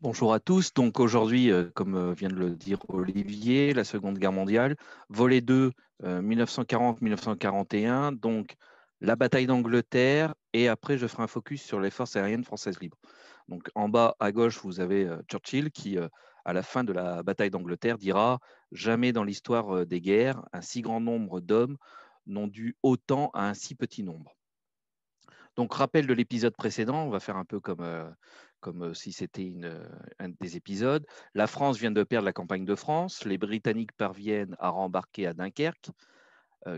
Bonjour à tous. Donc aujourd'hui, comme vient de le dire Olivier, la Seconde Guerre mondiale, volet 2, 1940-1941, donc la bataille d'Angleterre, et après je ferai un focus sur les forces aériennes françaises libres. Donc en bas à gauche, vous avez Churchill qui, à la fin de la bataille d'Angleterre, dira: Jamais dans l'histoire des guerres, un si grand nombre d'hommes n'ont dû autant à un si petit nombre. Donc, rappel de l'épisode précédent, on va faire un peu comme si c'était un des épisodes. La France vient de perdre la campagne de France. Les Britanniques parviennent à rembarquer à Dunkerque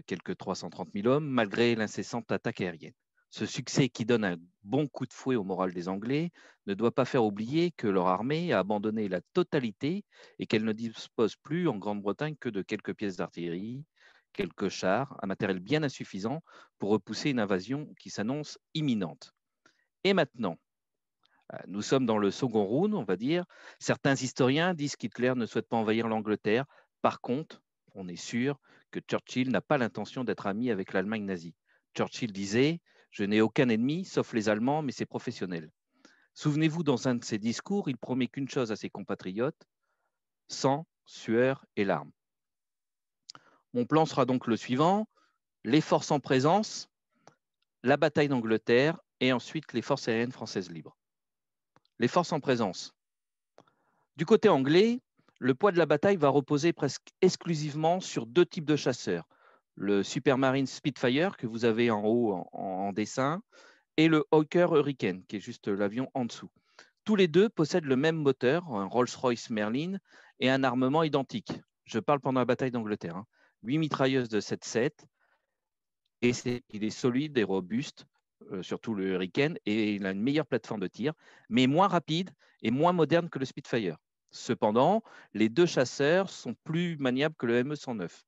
quelques 330 000 hommes, malgré l'incessante attaque aérienne. Ce succès qui donne un bon coup de fouet au moral des Anglais ne doit pas faire oublier que leur armée a abandonné la totalité et qu'elle ne dispose plus en Grande-Bretagne que de quelques pièces d'artillerie, quelques chars, un matériel bien insuffisant pour repousser une invasion qui s'annonce imminente. Et maintenant, nous sommes dans le second round, on va dire. Certains historiens disent qu'Hitler ne souhaite pas envahir l'Angleterre. Par contre, on est sûr que Churchill n'a pas l'intention d'être ami avec l'Allemagne nazie. Churchill disait: Je n'ai aucun ennemi, sauf les Allemands, mais c'est professionnel. Souvenez-vous, dans un de ses discours, il promet qu'une chose à ses compatriotes: sang, sueur et larmes. Mon plan sera donc le suivant: les forces en présence, la bataille d'Angleterre et ensuite les forces aériennes françaises libres. Les forces en présence. Du côté anglais, le poids de la bataille va reposer presque exclusivement sur deux types de chasseurs: le Supermarine Spitfire, que vous avez en haut en dessin, et le Hawker Hurricane, qui est juste l'avion en dessous. Tous les deux possèdent le même moteur, un Rolls-Royce Merlin, et un armement identique. Je parle pendant la bataille d'Angleterre. 8 mitrailleuses de 7,7, et il est solide et robuste, surtout le Hurricane, et il a une meilleure plateforme de tir, mais moins rapide et moins moderne que le Spitfire. Cependant, les deux chasseurs sont plus maniables que le ME-109.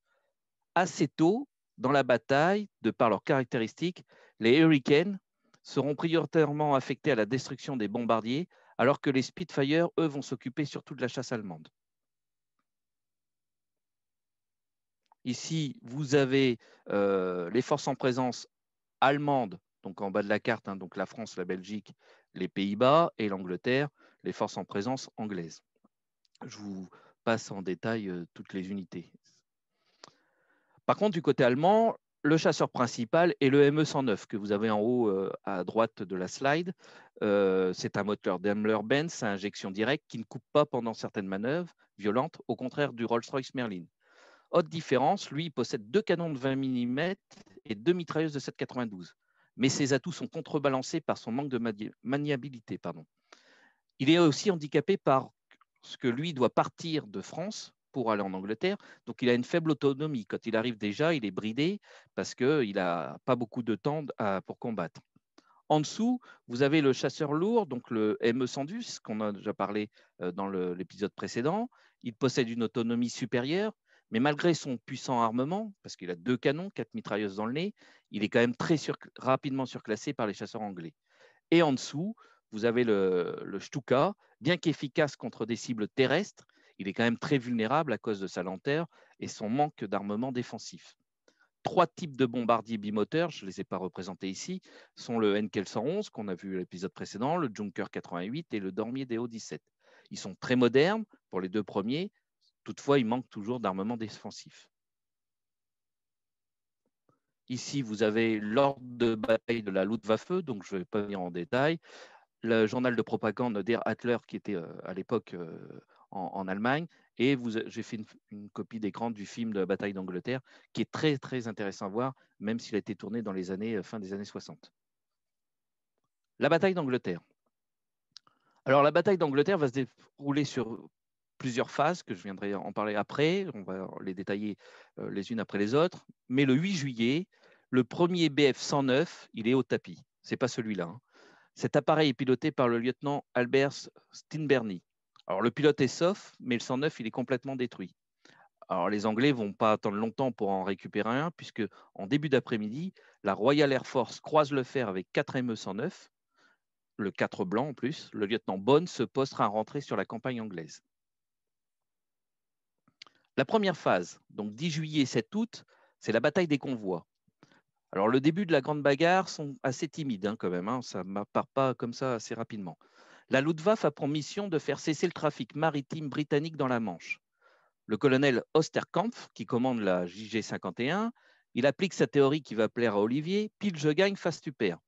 Assez tôt dans la bataille, de par leurs caractéristiques, les Hurricanes seront prioritairement affectés à la destruction des bombardiers, alors que les Spitfire, eux, vont s'occuper surtout de la chasse allemande. Ici, vous avez les forces en présence allemandes, donc en bas de la carte, donc la France, la Belgique, les Pays-Bas et l'Angleterre, les forces en présence anglaises. Je vous passe en détail toutes les unités. Par contre, du côté allemand, le chasseur principal est le ME-109 que vous avez en haut à droite de la slide. C'est un moteur Daimler-Benz à injection directe qui ne coupe pas pendant certaines manœuvres violentes, au contraire du Rolls-Royce Merlin. Autre différence, lui, il possède deux canons de 20 mm et deux mitrailleuses de 7,92. Mais ses atouts sont contrebalancés par son manque de maniabilité. Il est aussi handicapé par ce que lui doit partir de France pour aller en Angleterre. Donc, il a une faible autonomie. Quand il arrive déjà, il est bridé parce qu'il n'a pas beaucoup de temps pour combattre. En dessous, vous avez le chasseur lourd, donc le ME-110, qu'on a déjà parlé dans l'épisode précédent. Il possède une autonomie supérieure, mais malgré son puissant armement, parce qu'il a deux canons, 4 mitrailleuses dans le nez, il est quand même rapidement surclassé par les chasseurs anglais. Et en dessous, vous avez le Stuka, bien qu'efficace contre des cibles terrestres, il est quand même très vulnérable à cause de sa lenteur et son manque d'armement défensif. Trois types de bombardiers bimoteurs, je ne les ai pas représentés ici, sont le Henkel 111 qu'on a vu à l'épisode précédent, le Junker 88 et le Dornier DO-17. Ils sont très modernes pour les deux premiers, toutefois ils manquent toujours d'armement défensif. Ici, vous avez l'ordre de bataille de la Luftwaffe, donc je ne vais pas venir en détail. Le journal de propagande Der Adler, qui était à l'époque en Allemagne, et j'ai fait une copie d'écran du film de la bataille d'Angleterre, qui est très très intéressant à voir, même s'il a été tourné dans les années fin des années 60. La bataille d'Angleterre. Alors la bataille d'Angleterre va se dérouler sur plusieurs phases, que je viendrai en parler après, on va les détailler les unes après les autres, mais le 8 juillet, le premier Bf-109, il est au tapis, c'est pas celui-là. Cet appareil est piloté par le lieutenant Albert Steinberny. Alors, le pilote est sauf, mais le 109, il est complètement détruit. Alors, les Anglais ne vont pas attendre longtemps pour en récupérer un, puisque en début d'après-midi, la Royal Air Force croise le fer avec 4 ME-109, le 4 blanc en plus. Le lieutenant Bond se postera à rentrer sur la campagne anglaise. La première phase, donc 10 juillet et 7 août, c'est la bataille des convois. Alors, le début de la grande bagarre sont assez timides quand même, ça ne part pas comme ça assez rapidement. La Luftwaffe a pour mission de faire cesser le trafic maritime britannique dans la Manche. Le colonel Osterkampf, qui commande la JG-51, il applique sa théorie qui va plaire à Olivier, pile je gagne, face tu perds.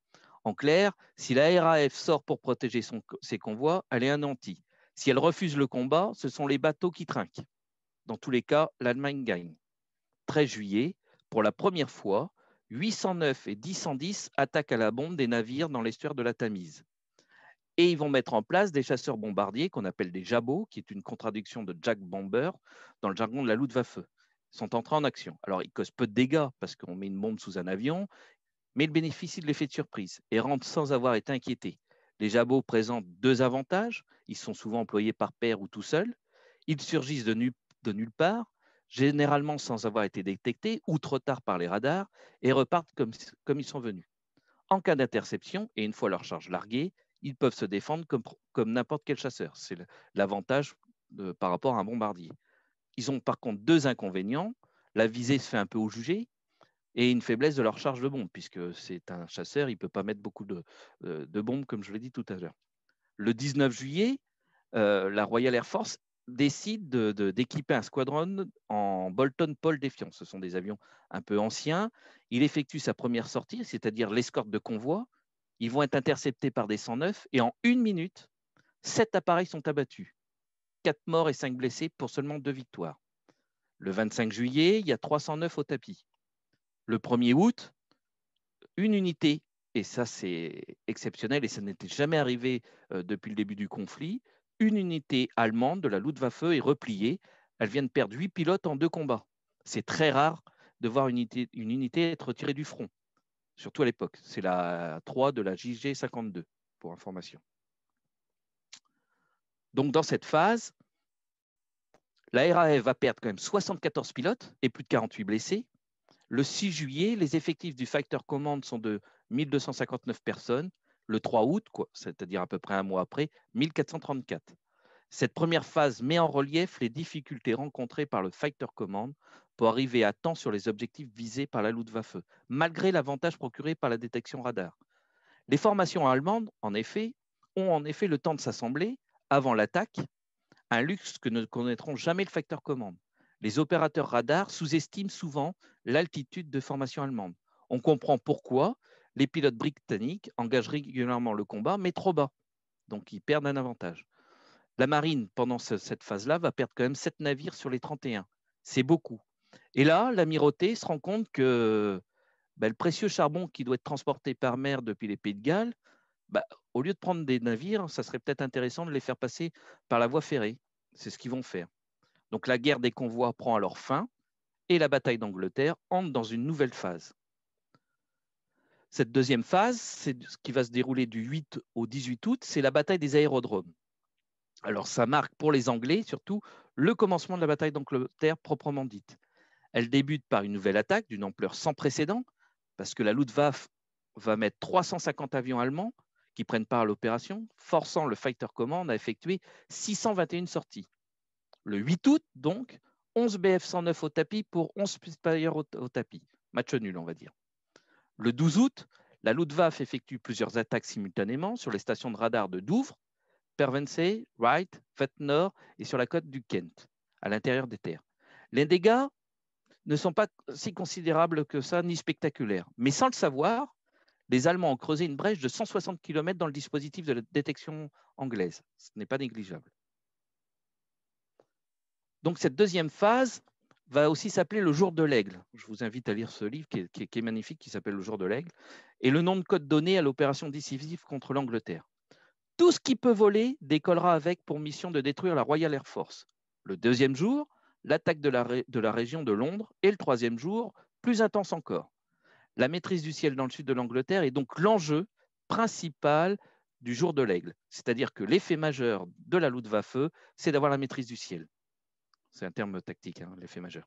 En clair, si la RAF sort pour protéger ses convois, elle est anéantie. Si elle refuse le combat, ce sont les bateaux qui trinquent. Dans tous les cas, l'Allemagne gagne. 13 juillet, pour la première fois, 809 et 1010 attaquent à la bombe des navires dans l'estuaire de la Tamise. Et ils vont mettre en place des chasseurs bombardiers qu'on appelle des jabots, qui est une contradiction de Jack Bomber dans le jargon de la Luftwaffe. Ils sont entrés en action. Alors, ils causent peu de dégâts parce qu'on met une bombe sous un avion, mais ils bénéficient de l'effet de surprise et rentrent sans avoir été inquiétés. Les jabots présentent deux avantages. Ils sont souvent employés par paire ou tout seuls. Ils surgissent de nulle part, généralement sans avoir été détectés ou trop tard par les radars, et repartent comme ils sont venus. En cas d'interception, et une fois leur charge larguée, ils peuvent se défendre comme n'importe quel chasseur. C'est l'avantage par rapport à un bombardier. Ils ont par contre deux inconvénients. La visée se fait un peu au jugé et une faiblesse de leur charge de bombe, puisque c'est un chasseur, il ne peut pas mettre beaucoup de bombes, comme je l'ai dit tout à l'heure. Le 19 juillet, la Royal Air Force décide d'équiper un squadron en Bolton Paul Defiance. Ce sont des avions un peu anciens. Il effectue sa première sortie, c'est-à-dire l'escorte de convoi. Ils vont être interceptés par des 109 et en 1 minute, 7 appareils sont abattus. 4 morts et 5 blessés pour seulement 2 victoires. Le 25 juillet, il y a 309 au tapis. Le 1er août, une unité, et ça c'est exceptionnel et ça n'était jamais arrivé depuis le début du conflit, une unité allemande de la Luftwaffe est repliée. Elle vient de perdre 8 pilotes en 2 combats. C'est très rare de voir une unité être retirée du front, surtout à l'époque. C'est la 3 de la JG-52, pour information. Donc dans cette phase, la RAF va perdre quand même 74 pilotes et plus de 48 blessés. Le 6 juillet, les effectifs du Fighter Command sont de 1259 personnes. Le 3 août, c'est-à-dire à peu près un mois après, 1434. Cette première phase met en relief les difficultés rencontrées par le Fighter Command pour arriver à temps sur les objectifs visés par la Luftwaffe, malgré l'avantage procuré par la détection radar. Les formations allemandes, en effet, ont en effet le temps de s'assembler avant l'attaque, un luxe que ne connaîtront jamais le Fighter Command. Les opérateurs radars sous-estiment souvent l'altitude de formation allemande. On comprend pourquoi les pilotes britanniques engagent régulièrement le combat, mais trop bas. Donc ils perdent un avantage. La marine, pendant cette phase-là, va perdre quand même 7 navires sur les 31. C'est beaucoup. Et là, l'amirauté se rend compte que le précieux charbon qui doit être transporté par mer depuis les Pays de Galles, au lieu de prendre des navires, ça serait peut-être intéressant de les faire passer par la voie ferrée. C'est ce qu'ils vont faire. Donc la guerre des convois prend alors fin et la bataille d'Angleterre entre dans une nouvelle phase. Cette deuxième phase, c'est ce qui va se dérouler du 8 au 18 août, c'est la bataille des aérodromes. Alors ça marque pour les Anglais surtout le commencement de la bataille d'Angleterre proprement dite. Elle débute par une nouvelle attaque d'une ampleur sans précédent, parce que la Luftwaffe va mettre 350 avions allemands qui prennent part à l'opération, forçant le Fighter Command à effectuer 621 sorties. Le 8 août, donc, 11 Bf-109 au tapis pour 11 Spitfire au tapis. Match nul, on va dire. Le 12 août, la Luftwaffe effectue plusieurs attaques simultanément sur les stations de radar de Douvres, Pevensey, Wright, Vethnoord et sur la côte du Kent, à l'intérieur des terres. Les dégâts ne sont pas si considérables que ça, ni spectaculaires. Mais sans le savoir, les Allemands ont creusé une brèche de 160 km dans le dispositif de la détection anglaise. Ce n'est pas négligeable. Donc cette deuxième phase va aussi s'appeler le jour de l'aigle. Je vous invite à lire ce livre qui est magnifique, qui s'appelle Le jour de l'aigle, et le nom de code donné à l'opération décisive contre l'Angleterre. Tout ce qui peut voler décollera avec pour mission de détruire la Royal Air Force. Le deuxième jour, l'attaque de la région de Londres, et le troisième jour, plus intense encore. La maîtrise du ciel dans le sud de l'Angleterre est donc l'enjeu principal du jour de l'aigle. C'est-à-dire que l'effet majeur de la Luftwaffe, c'est d'avoir la maîtrise du ciel. C'est un terme tactique, hein, l'effet majeur.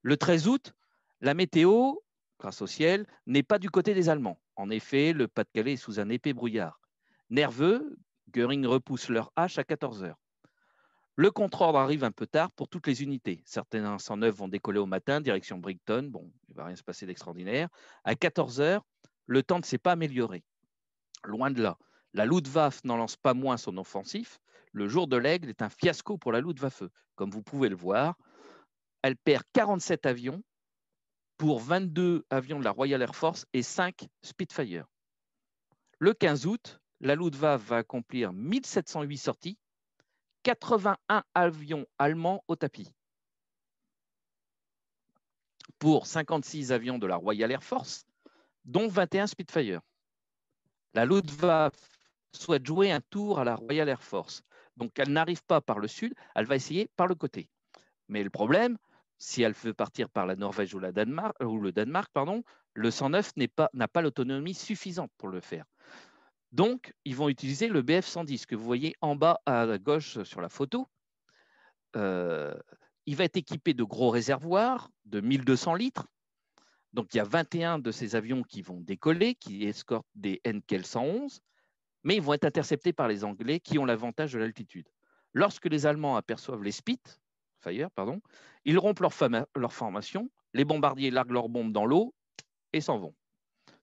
Le 13 août, la météo, grâce au ciel, n'est pas du côté des Allemands. En effet, le Pas-de-Calais est sous un épais brouillard. Nerveux, Göring repousse leur hache à 14 heures. Le contre-ordre arrive un peu tard pour toutes les unités. Certains 109 vont décoller au matin, direction Brighton. Bon, il ne va rien se passer d'extraordinaire. À 14 heures, le temps ne s'est pas amélioré. Loin de là. La Luftwaffe n'en lance pas moins son offensif. Le jour de l'Aigle est un fiasco pour la Luftwaffe. Comme vous pouvez le voir, elle perd 47 avions pour 22 avions de la Royal Air Force et 5 Spitfire. Le 15 août, la Luftwaffe va accomplir 1708 sorties, 81 avions allemands au tapis. Pour 56 avions de la Royal Air Force, dont 21 Spitfire. La Luftwaffe souhaite jouer un tour à la Royal Air Force. Donc, elle n'arrive pas par le sud, elle va essayer par le côté. Mais le problème, si elle veut partir par la Norvège ou le Danemark, le 109 n'a pas l'autonomie suffisante pour le faire. Donc, ils vont utiliser le Bf-110 que vous voyez en bas à gauche sur la photo. Il va être équipé de gros réservoirs de 1200 litres. Donc, il y a 21 de ces avions qui vont décoller, qui escortent des Henkel 111, mais ils vont être interceptés par les Anglais qui ont l'avantage de l'altitude. Lorsque les Allemands aperçoivent les Spitfire, ils rompent leur formation, les bombardiers larguent leurs bombes dans l'eau et s'en vont.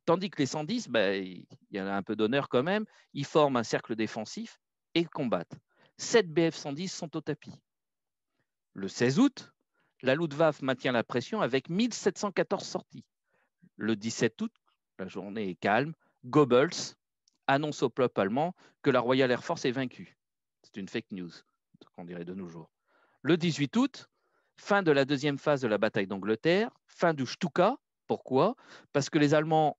Tandis que les 110, il y en a un peu d'honneur quand même, ils forment un cercle défensif et combattent. 7 Bf-110 sont au tapis. Le 16 août, la Luftwaffe maintient la pression avec 1714 sorties. Le 17 août, la journée est calme, Goebbels annonce au peuple allemand que la Royal Air Force est vaincue. C'est une fake news, qu'on dirait de nos jours. Le 18 août, fin de la deuxième phase de la bataille d'Angleterre, fin du Stuka. Pourquoi? Parce que les Allemands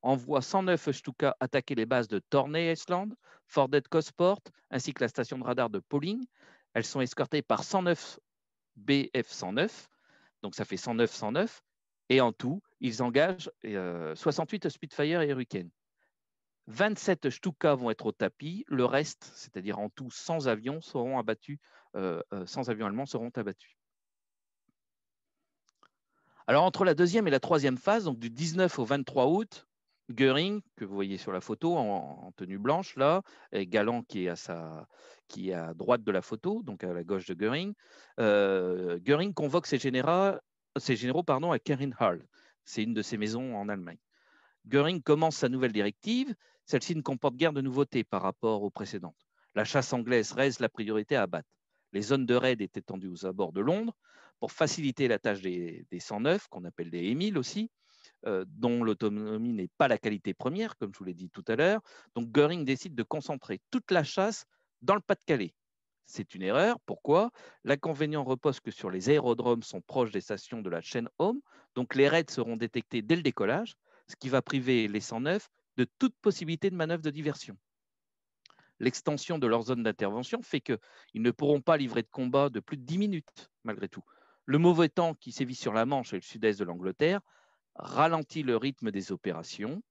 envoient 109 Stuka attaquer les bases de Tornay Island, Fordet Cosport, ainsi que la station de radar de Pauling. Elles sont escortées par 109 Bf-109, donc ça fait 109-109, et en tout, ils engagent 68 Spitfire et Hurricane. 27 Stuka vont être au tapis, le reste, c'est-à-dire en tout 100 avions, seront abattus, 100 avions allemands seront abattus. Alors entre la deuxième et la troisième phase, donc du 19 au 23 août, Göring, que vous voyez sur la photo en tenue blanche là, et Galland qui est à droite de la photo, donc à la gauche de Göring, Göring convoque ses généraux à Kerinhal. C'est une de ses maisons en Allemagne. Göring commence sa nouvelle directive. Celle-ci ne comporte guère de nouveautés par rapport aux précédentes. La chasse anglaise reste la priorité à abattre. Les zones de raid étaient tendues aux abords de Londres pour faciliter la tâche des 109, qu'on appelle des Émiles aussi, dont l'autonomie n'est pas la qualité première, comme je vous l'ai dit tout à l'heure. Donc Göring décide de concentrer toute la chasse dans le Pas-de-Calais. C'est une erreur. Pourquoi? L'inconvénient repose que sur les aérodromes sont proches des stations de la chaîne Home, donc les raids seront détectés dès le décollage, ce qui va priver les 109 de toute possibilité de manœuvre de diversion. L'extension de leur zone d'intervention fait qu'ils ne pourront pas livrer de combat de plus de 10 minutes, malgré tout. Le mauvais temps qui sévit sur la Manche et le sud-est de l'Angleterre ralentit le rythme des opérations,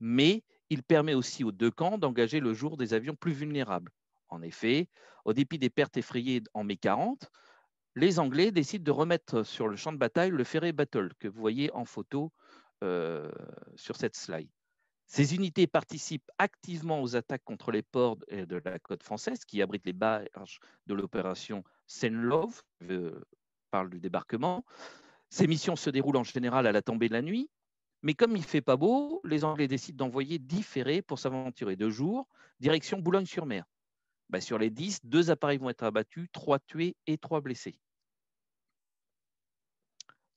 mais il permet aussi aux deux camps d'engager le jour des avions plus vulnérables. En effet, au dépit des pertes effrayées en mai 40, les Anglais décident de remettre sur le champ de bataille le Ferry Battle que vous voyez en photo sur cette slide. Ces unités participent activement aux attaques contre les ports de la côte française qui abritent les barrages de l'opération Senlove, parle du débarquement. Ces missions se déroulent en général à la tombée de la nuit, mais comme il ne fait pas beau, les Anglais décident d'envoyer 10 ferrés pour s'aventurer de jour, direction Boulogne-sur-Mer. Sur les 10, 2 appareils vont être abattus, 3 tués et 3 blessés.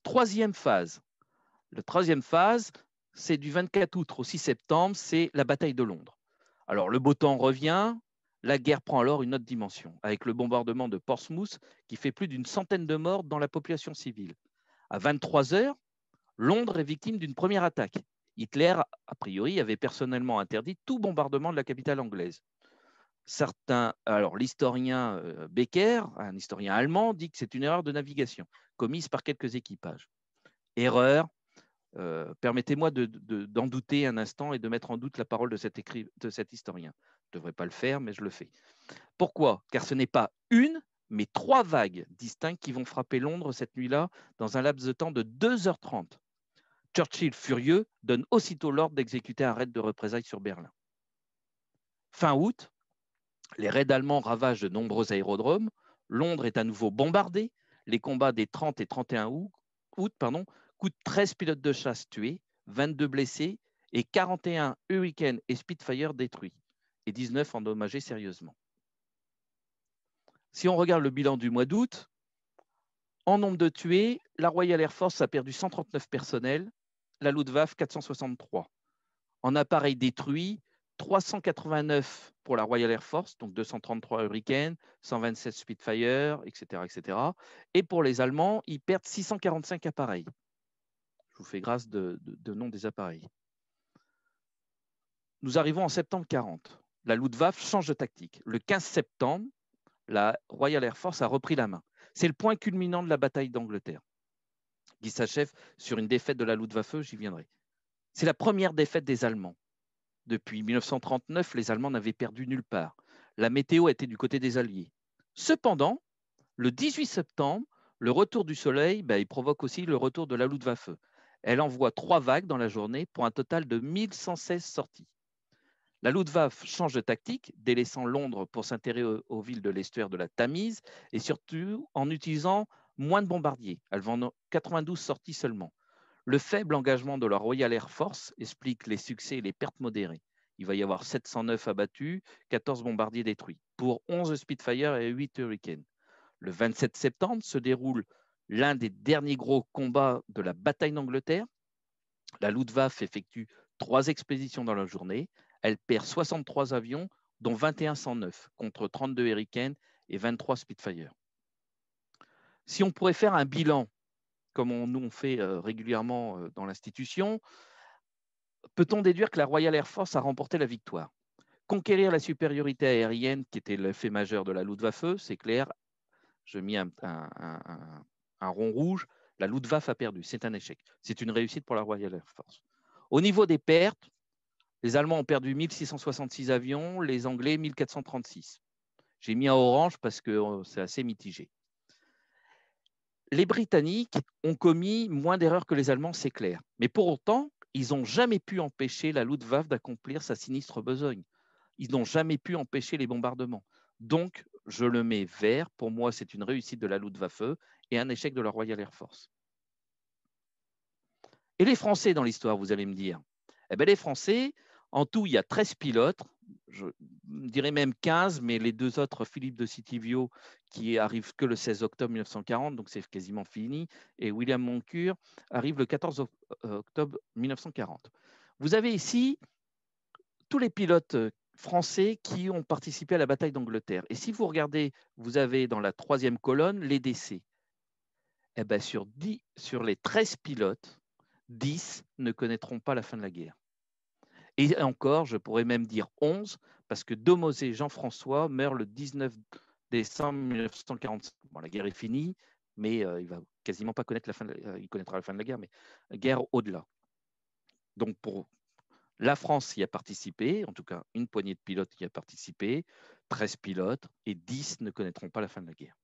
Troisième phase. La troisième phase, c'est du 24 août au 6 septembre, c'est la bataille de Londres. Alors, le beau temps revient, la guerre prend alors une autre dimension, avec le bombardement de Portsmouth qui fait plus d'une centaine de morts dans la population civile. À 23 heures, Londres est victime d'une première attaque. Hitler, a priori, avait personnellement interdit tout bombardement de la capitale anglaise. Alors l'historien Becker, un historien allemand, dit que c'est une erreur de navigation commise par quelques équipages. Erreur. Permettez-moi d'en douter un instant et de mettre en doute la parole de cet historien. Je ne devrais pas le faire, mais je le fais. Pourquoi? Car ce n'est pas une, mais 3 vagues distinctes qui vont frapper Londres cette nuit-là dans un laps de temps de 2h30. Churchill, furieux, donne aussitôt l'ordre d'exécuter un raid de représailles sur Berlin. Fin août, les raids allemands ravagent de nombreux aérodromes. Londres est à nouveau bombardée. Les combats des 30 et 31 août coûtent 13 pilotes de chasse tués, 22 blessés et 41 Hurricane et Spitfire détruits et 19 endommagés sérieusement. Si on regarde le bilan du mois d'août, en nombre de tués, la Royal Air Force a perdu 139 personnels, la Luftwaffe 463. En appareils détruits, 389 pour la Royal Air Force, donc 233 Hurricane, 127 Spitfire, etc., etc. Et pour les Allemands, ils perdent 645 appareils. Je vous fais grâce de nom des appareils. Nous arrivons en septembre 40. La Luftwaffe change de tactique. Le 15 septembre, la Royal Air Force a repris la main. C'est le point culminant de la bataille d'Angleterre, qui s'achève sur une défaite de la Luftwaffe, j'y viendrai. C'est la première défaite des Allemands. Depuis 1939, les Allemands n'avaient perdu nulle part. La météo était du côté des Alliés. Cependant, le 18 septembre, le retour du soleil, il provoque aussi le retour de la Luftwaffe. Elle envoie 3 vagues dans la journée pour un total de 1116 sorties. La Luftwaffe change de tactique, délaissant Londres pour s'intéresser aux villes de l'estuaire de la Tamise et surtout en utilisant moins de bombardiers. Elle vend 92 sorties seulement. Le faible engagement de la Royal Air Force explique les succès et les pertes modérées. Il va y avoir 709 abattus, 14 bombardiers détruits, pour 11 Spitfire et 8 Hurricane. Le 27 septembre se déroule l'un des derniers gros combats de la bataille d'Angleterre. La Luftwaffe effectue 3 expéditions dans la journée. Elle perd 63 avions, dont 21 109, contre 32 Hurricane et 23 Spitfire. Si on pourrait faire un bilan, comme nous on fait régulièrement dans l'institution, peut-on déduire que la Royal Air Force a remporté la victoire? Conquérir la supériorité aérienne, qui était l'effet majeur de la Luftwaffe, c'est clair. Je mets un rond rouge. La Luftwaffe a perdu. C'est un échec. C'est une réussite pour la Royal Air Force. Au niveau des pertes, les Allemands ont perdu 1666 avions, les Anglais 1436. J'ai mis en orange parce que c'est assez mitigé. Les Britanniques ont commis moins d'erreurs que les Allemands, c'est clair. Mais pour autant, ils n'ont jamais pu empêcher la Luftwaffe d'accomplir sa sinistre besogne. Ils n'ont jamais pu empêcher les bombardements. Donc, je le mets vert. Pour moi, c'est une réussite de la Luftwaffe et un échec de la Royal Air Force. Et les Français dans l'histoire, vous allez me dire? Eh bien, les Français, en tout, il y a 13 pilotes, je dirais même 15, mais les 2 autres, Philippe de Sitivio, qui arrive que le 16 octobre 1940, donc c'est quasiment fini, et William Moncure arrive le 14 octobre 1940. Vous avez ici tous les pilotes français qui ont participé à la bataille d'Angleterre. Et si vous regardez, vous avez dans la 3e colonne les décès. Eh bien, sur les 13 pilotes, 10 ne connaîtront pas la fin de la guerre. Et encore, je pourrais même dire 11, parce que Domosé Jean-François meurt le 19 décembre 1945. Bon, la guerre est finie, mais il ne va quasiment pas connaître la fin il connaîtra la fin de la guerre, mais guerre au-delà. Donc, pour la France y a participé, en tout cas une poignée de pilotes y a participé, 13 pilotes, et 10 ne connaîtront pas la fin de la guerre.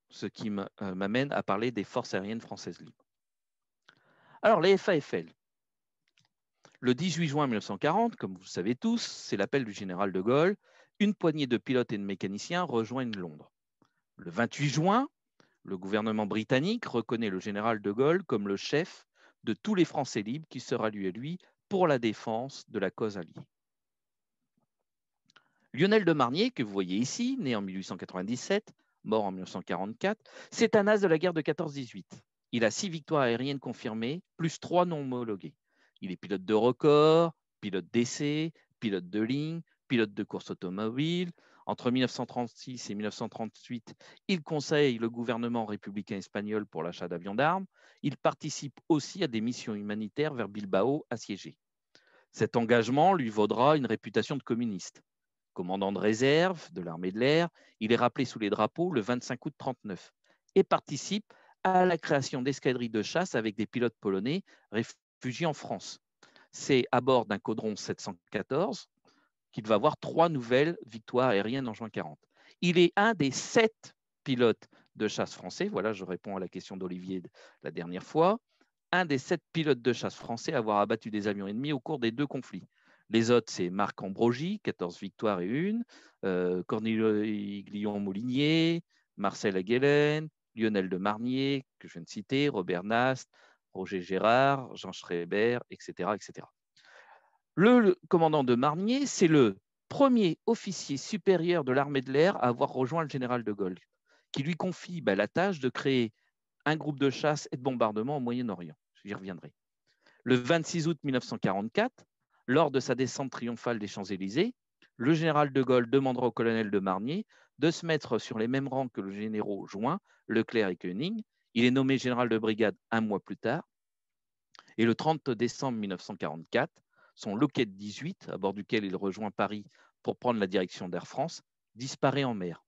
Ce qui m'amène à parler des forces aériennes françaises libres. Alors, les FAFL. Le 18 juin 1940, comme vous le savez tous, c'est l'appel du général de Gaulle. Une poignée de pilotes et de mécaniciens rejoignent Londres. Le 28 juin, le gouvernement britannique reconnaît le général de Gaulle comme le chef de tous les Français libres qui se rallient à lui pour la défense de la cause alliée. Lionel de Marnier, que vous voyez ici, né en 1897, mort en 1944, c'est un as de la guerre de 14-18. Il a 6 victoires aériennes confirmées, plus 3 non homologuées. Il est pilote de record, pilote d'essai, pilote de ligne, pilote de course automobile. Entre 1936 et 1938, il conseille le gouvernement républicain espagnol pour l'achat d'avions d'armes. Il participe aussi à des missions humanitaires vers Bilbao assiégée. Cet engagement lui vaudra une réputation de communiste. Commandant de réserve de l'armée de l'air, il est rappelé sous les drapeaux le 25 août 1939 et participe à la création d'escadrilles de chasse avec des pilotes polonais réfugiés en France. C'est à bord d'un Caudron 714 qu'il va avoir 3 nouvelles victoires aériennes en juin 40. Il est un des 7 pilotes de chasse français, voilà, je réponds à la question d'Olivier la dernière fois, un des 7 pilotes de chasse français à avoir abattu des avions ennemis au cours des 2 conflits. Les autres, c'est Marc Ambrogi, 14 victoires et 1, Cornélien Guillon-Molinier, Marcel Aguelen, Lionel de Marnier, que je viens de citer, Robert Nast, Roger Gérard, Jean Schreiber, etc., etc. Le commandant de Marnier, c'est le premier officier supérieur de l'armée de l'air à avoir rejoint le général de Gaulle, qui lui confie la tâche de créer un groupe de chasse et de bombardement au Moyen-Orient. J'y reviendrai. Le 26 août 1944, lors de sa descente triomphale des Champs-Élysées, le général de Gaulle demandera au colonel de Marnier de se mettre sur les mêmes rangs que le généraux Join, Leclerc et Koenig. Il est nommé général de brigade un mois plus tard. Et le 30 décembre 1944, son Lockheed 18, à bord duquel il rejoint Paris pour prendre la direction d'Air France, disparaît en mer,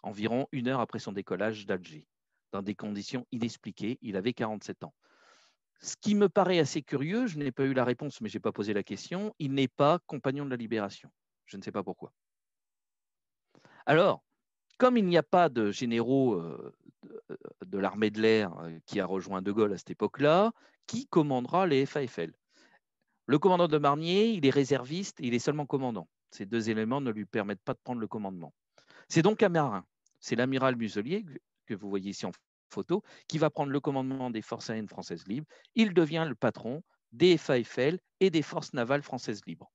environ 1 heure après son décollage d'Alger, dans des conditions inexpliquées. Il avait 47 ans. Ce qui me paraît assez curieux, je n'ai pas eu la réponse, mais je n'ai pas posé la question, il n'est pas compagnon de la Libération. Je ne sais pas pourquoi. Alors, comme il n'y a pas de généraux de l'armée de l'air qui a rejoint De Gaulle à cette époque-là, qui commandera les FAFL? Le commandant de Marnier, il est réserviste, il est seulement commandant. Ces deux éléments ne lui permettent pas de prendre le commandement. C'est donc un marin, c'est l'amiral Muselier, que vous voyez ici en photo, qui va prendre le commandement des forces aériennes françaises libres. Il devient le patron des FAFL et des forces navales françaises libres.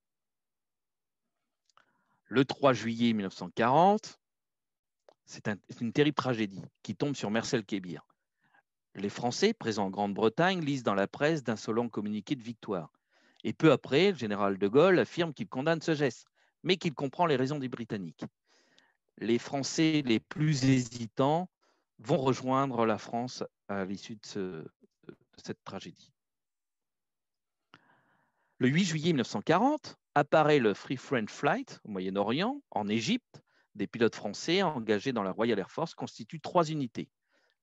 Le 3 juillet 1940, c'est une terrible tragédie qui tombe sur Marcel Kébir. Les Français, présents en Grande-Bretagne, lisent dans la presse d'insolents communiqués de victoire. Et peu après, le général de Gaulle affirme qu'il condamne ce geste, mais qu'il comprend les raisons des Britanniques. Les Français les plus hésitants vont rejoindre la France à l'issue de cette tragédie. Le 8 juillet 1940, apparaît le Free French Flight au Moyen-Orient, en Égypte. Des pilotes français engagés dans la Royal Air Force constituent 3 unités.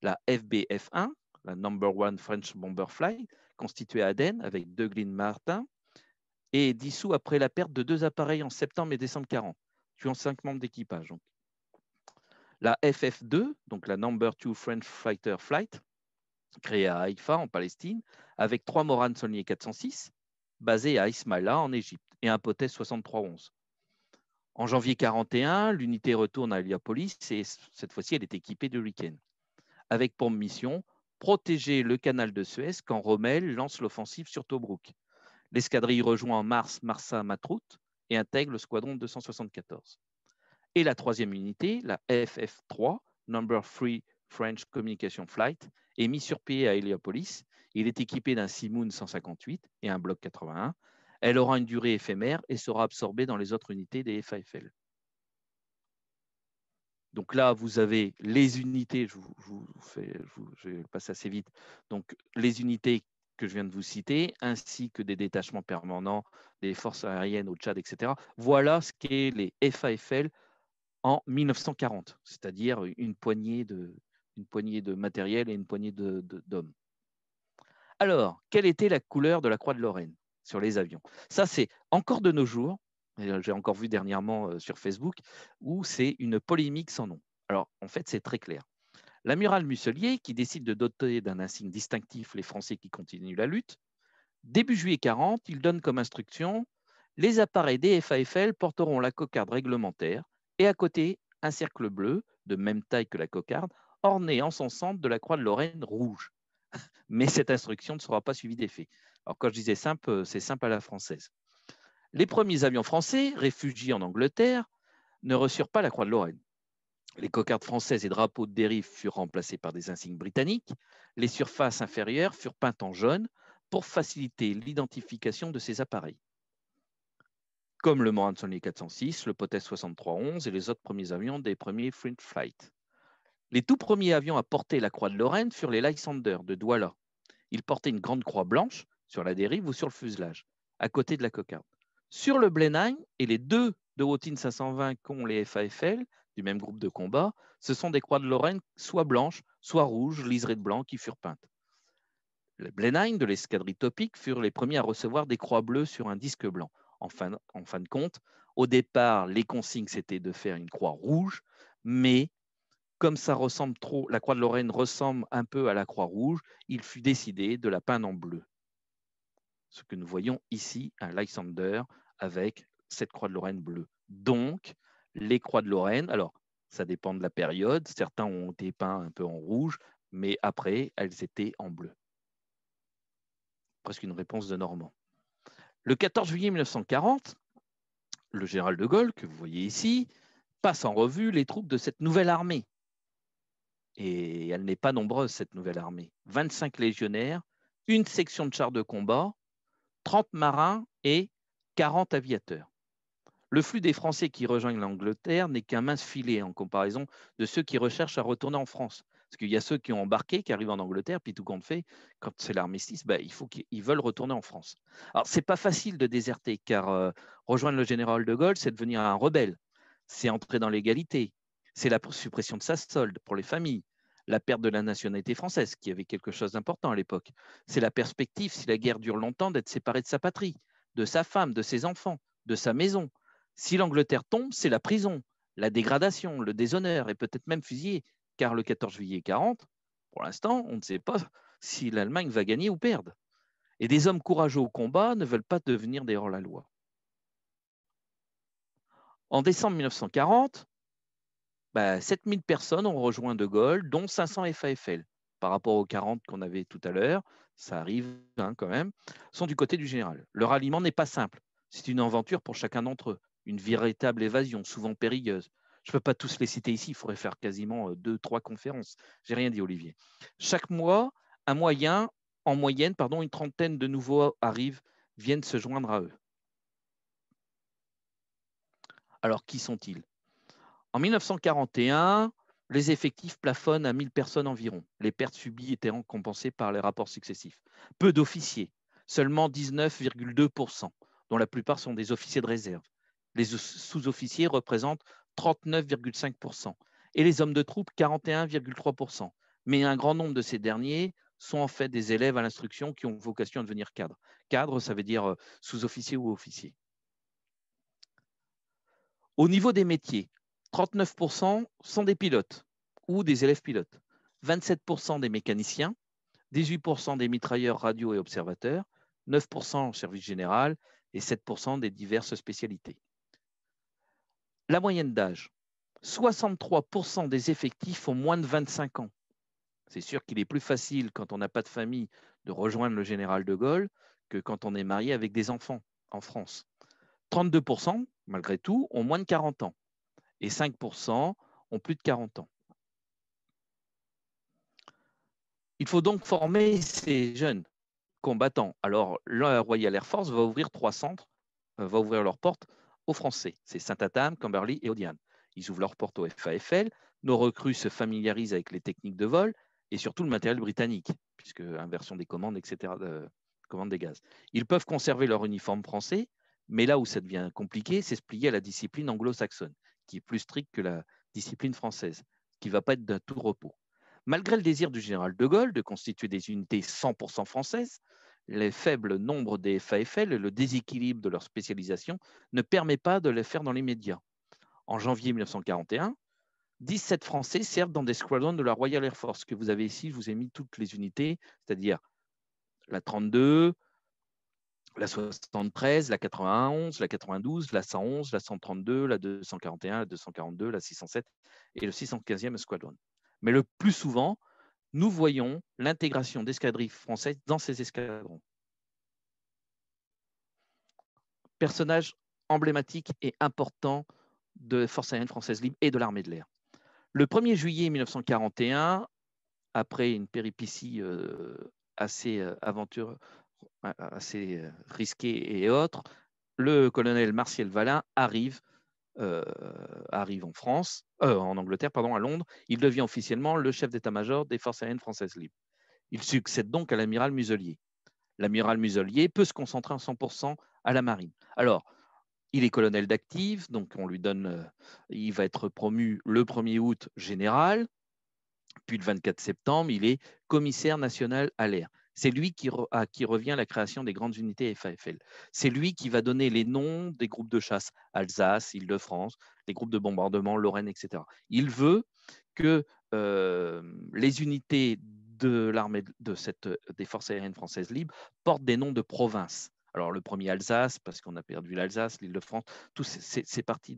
La FBF-1, la Number One French Bomber Flight, constituée à Aden avec Douglin Martin, et dissous après la perte de 2 appareils en septembre et décembre 40, tuant 5 membres d'équipage. Donc. La FF2, donc la Number 2 French Fighter Flight, créée à Haïfa en Palestine, avec 3 Morane Saulnier 406, basés à Ismaïla en Égypte, et un Potes 6311. En janvier 41, l'unité retourne à Héliopolis et cette fois-ci, elle est équipée de Hurricane, avec pour mission protéger le canal de Suez quand Rommel lance l'offensive sur Tobrouk. L'escadrille rejoint en mars Marsa Matrout et intègre le squadron 274. Et la 3e unité, la FF3, Number 3 French Communication Flight, est mise sur pied à Héliopolis. Il est équipé d'un Simoun 158 et un Bloc 81. Elle aura une durée éphémère et sera absorbée dans les autres unités des FAFL. Donc là, vous avez les unités, je vais passer assez vite, donc les unités que je viens de vous citer, ainsi que des détachements permanents, des forces aériennes au Tchad, etc. Voilà ce qu'est les FAFL en 1940, c'est-à-dire une poignée de matériel et une poignée d'hommes. Alors, quelle était la couleur de la Croix de Lorraine sur les avions? Ça, c'est encore de nos jours, j'ai encore vu dernièrement sur Facebook, où c'est une polémique sans nom. Alors, en fait, c'est très clair. L'amiral Muselier, qui décide de doter d'un insigne distinctif les Français qui continuent la lutte, début juillet 40, il donne comme instruction: les appareils des FAFL porteront la cocarde réglementaire et à côté un cercle bleu, de même taille que la cocarde, orné en son centre de la croix de Lorraine rouge. Mais cette instruction ne sera pas suivie d'effet. Alors quand je disais simple, c'est simple à la française. Les premiers avions français, réfugiés en Angleterre, ne reçurent pas la croix de Lorraine. Les cocardes françaises et drapeaux de dérive furent remplacés par des insignes britanniques. Les surfaces inférieures furent peintes en jaune pour faciliter l'identification de ces appareils, comme le Morane Saulnier 406, le Potes 6311 et les autres premiers avions des premiers French Flight. Les tout premiers avions à porter la croix de Lorraine furent les Lysander de Douala. Ils portaient une grande croix blanche sur la dérive ou sur le fuselage, à côté de la cocarde. Sur le Blenheim et les 2 de Wotin 520 qu'ont les FAFL, du même groupe de combat, ce sont des croix de Lorraine soit blanches, soit rouges, liserées de blanc, qui furent peintes. Les Blenheim de l'escadrille Topic furent les premiers à recevoir des croix bleues sur un disque blanc. En fin de compte, au départ, les consignes, c'était de faire une croix rouge, mais comme ça ressemble trop, la croix de Lorraine ressemble un peu à la croix rouge, il fut décidé de la peindre en bleu. Ce que nous voyons ici, un Lysander avec cette croix de Lorraine bleue. Donc, les croix de Lorraine, alors ça dépend de la période, certains ont été peints un peu en rouge, mais après, elles étaient en bleu. presque une réponse de Normand. Le 14 juillet 1940, le général de Gaulle, que vous voyez ici, passe en revue les troupes de cette nouvelle armée. Et elle n'est pas nombreuse, cette nouvelle armée. 25 légionnaires, une section de chars de combat, 30 marins et 40 aviateurs. Le flux des Français qui rejoignent l'Angleterre n'est qu'un mince filet en comparaison de ceux qui recherchent à retourner en France. Parce qu'il y a ceux qui ont embarqué, qui arrivent en Angleterre, puis tout compte fait, quand c'est l'armistice, il faut qu'ils veulent retourner en France. Alors, c'est pas facile de déserter, car rejoindre le général de Gaulle, c'est devenir un rebelle. C'est entrer dans l'égalité. C'est la suppression de sa solde pour les familles. La perte de la nationalité française, qui avait quelque chose d'important à l'époque. C'est la perspective, si la guerre dure longtemps, d'être séparé de sa patrie, de sa femme, de ses enfants, de sa maison. Si l'Angleterre tombe, c'est la prison, la dégradation, le déshonneur et peut-être même fusillé, car le 14 juillet 40, pour l'instant, on ne sait pas si l'Allemagne va gagner ou perdre. Et des hommes courageux au combat ne veulent pas devenir des hors-la-loi. En décembre 1940, 7000 personnes ont rejoint De Gaulle, dont 500 FAFL. Par rapport aux 40 qu'on avait tout à l'heure, ça arrive quand même, sont du côté du général. Le ralliement n'est pas simple. C'est une aventure pour chacun d'entre eux, une véritable évasion, souvent périlleuse. Je ne peux pas tous les citer ici, il faudrait faire quasiment 2-3 conférences. J'ai rien dit, Olivier. Chaque mois, en moyenne, une trentaine de nouveaux arrivent, viennent se joindre à eux. Alors, qui sont-ils? En 1941, les effectifs plafonnent à 1000 personnes environ. Les pertes subies étaient compensées par les rapports successifs. Peu d'officiers, seulement 19,2%, dont la plupart sont des officiers de réserve. Les sous-officiers représentent 39,5% et les hommes de troupe 41,3%. Mais un grand nombre de ces derniers sont en fait des élèves à l'instruction qui ont vocation à devenir cadres. Cadre, ça veut dire sous-officier ou officier. Au niveau des métiers, 39% sont des pilotes ou des élèves pilotes, 27% des mécaniciens, 18% des mitrailleurs radio et observateurs, 9% en service général et 7% des diverses spécialités. La moyenne d'âge, 63% des effectifs ont moins de 25 ans. C'est sûr qu'il est plus facile quand on n'a pas de famille de rejoindre le général de Gaulle que quand on est marié avec des enfants en France. 32%, malgré tout, ont moins de 40 ans et 5% ont plus de 40 ans. Il faut donc former ces jeunes combattants. Alors, la Royal Air Force va ouvrir 3 centres, va ouvrir leurs portes aux Français. C'est Saint-Atham, Camberley et Odiane. Ils ouvrent leurs portes au FAFL. Nos recrues se familiarisent avec les techniques de vol et surtout le matériel britannique, puisque inversion des commandes, etc., commandes des gaz. Ils peuvent conserver leur uniforme français, mais là où ça devient compliqué, c'est se plier à la discipline anglo-saxonne, qui est plus stricte que la discipline française, qui ne va pas être d'un tout repos. Malgré le désir du général de Gaulle de constituer des unités 100% françaises, le faible nombre des FAFL et le déséquilibre de leur spécialisation ne permet pas de les faire dans les médias. En janvier 1941, 17 Français servent dans des squadrons de la Royal Air Force que vous avez ici. Je vous ai mis toutes les unités, c'est-à-dire la 32, la 73, la 91, la 92, la 111, la 132, la 241, la 242, la 607 et le 615e Squadron. Mais le plus souvent, nous voyons l'intégration d'escadrilles françaises dans ces escadrons. Personnage emblématique et important de Forces aériennes françaises libres et de l'armée de l'air. Le 1er juillet 1941, après une péripétie assez risquée et autre, le colonel Martial Valin arrive en France, en Angleterre, pardon, à Londres. Il devient officiellement le chef d'état-major des Forces aériennes françaises libres. Il succède donc à l'amiral Muselier. L'amiral Muselier peut se concentrer en 100% à la marine. Alors, il est colonel d'active, donc on lui donne, il va être promu le 1er août général, puis le 24 septembre, il est commissaire national à l'air. C'est lui à qui revient la création des grandes unités FAFL. C'est lui qui va donner les noms des groupes de chasse, Alsace, Île-de-France, les groupes de bombardement, Lorraine, etc. Il veut que les unités de l'armée des forces aériennes françaises libres portent des noms de provinces. Alors le premier Alsace, parce qu'on a perdu l'Alsace, l'Île-de-France, tout c'est partie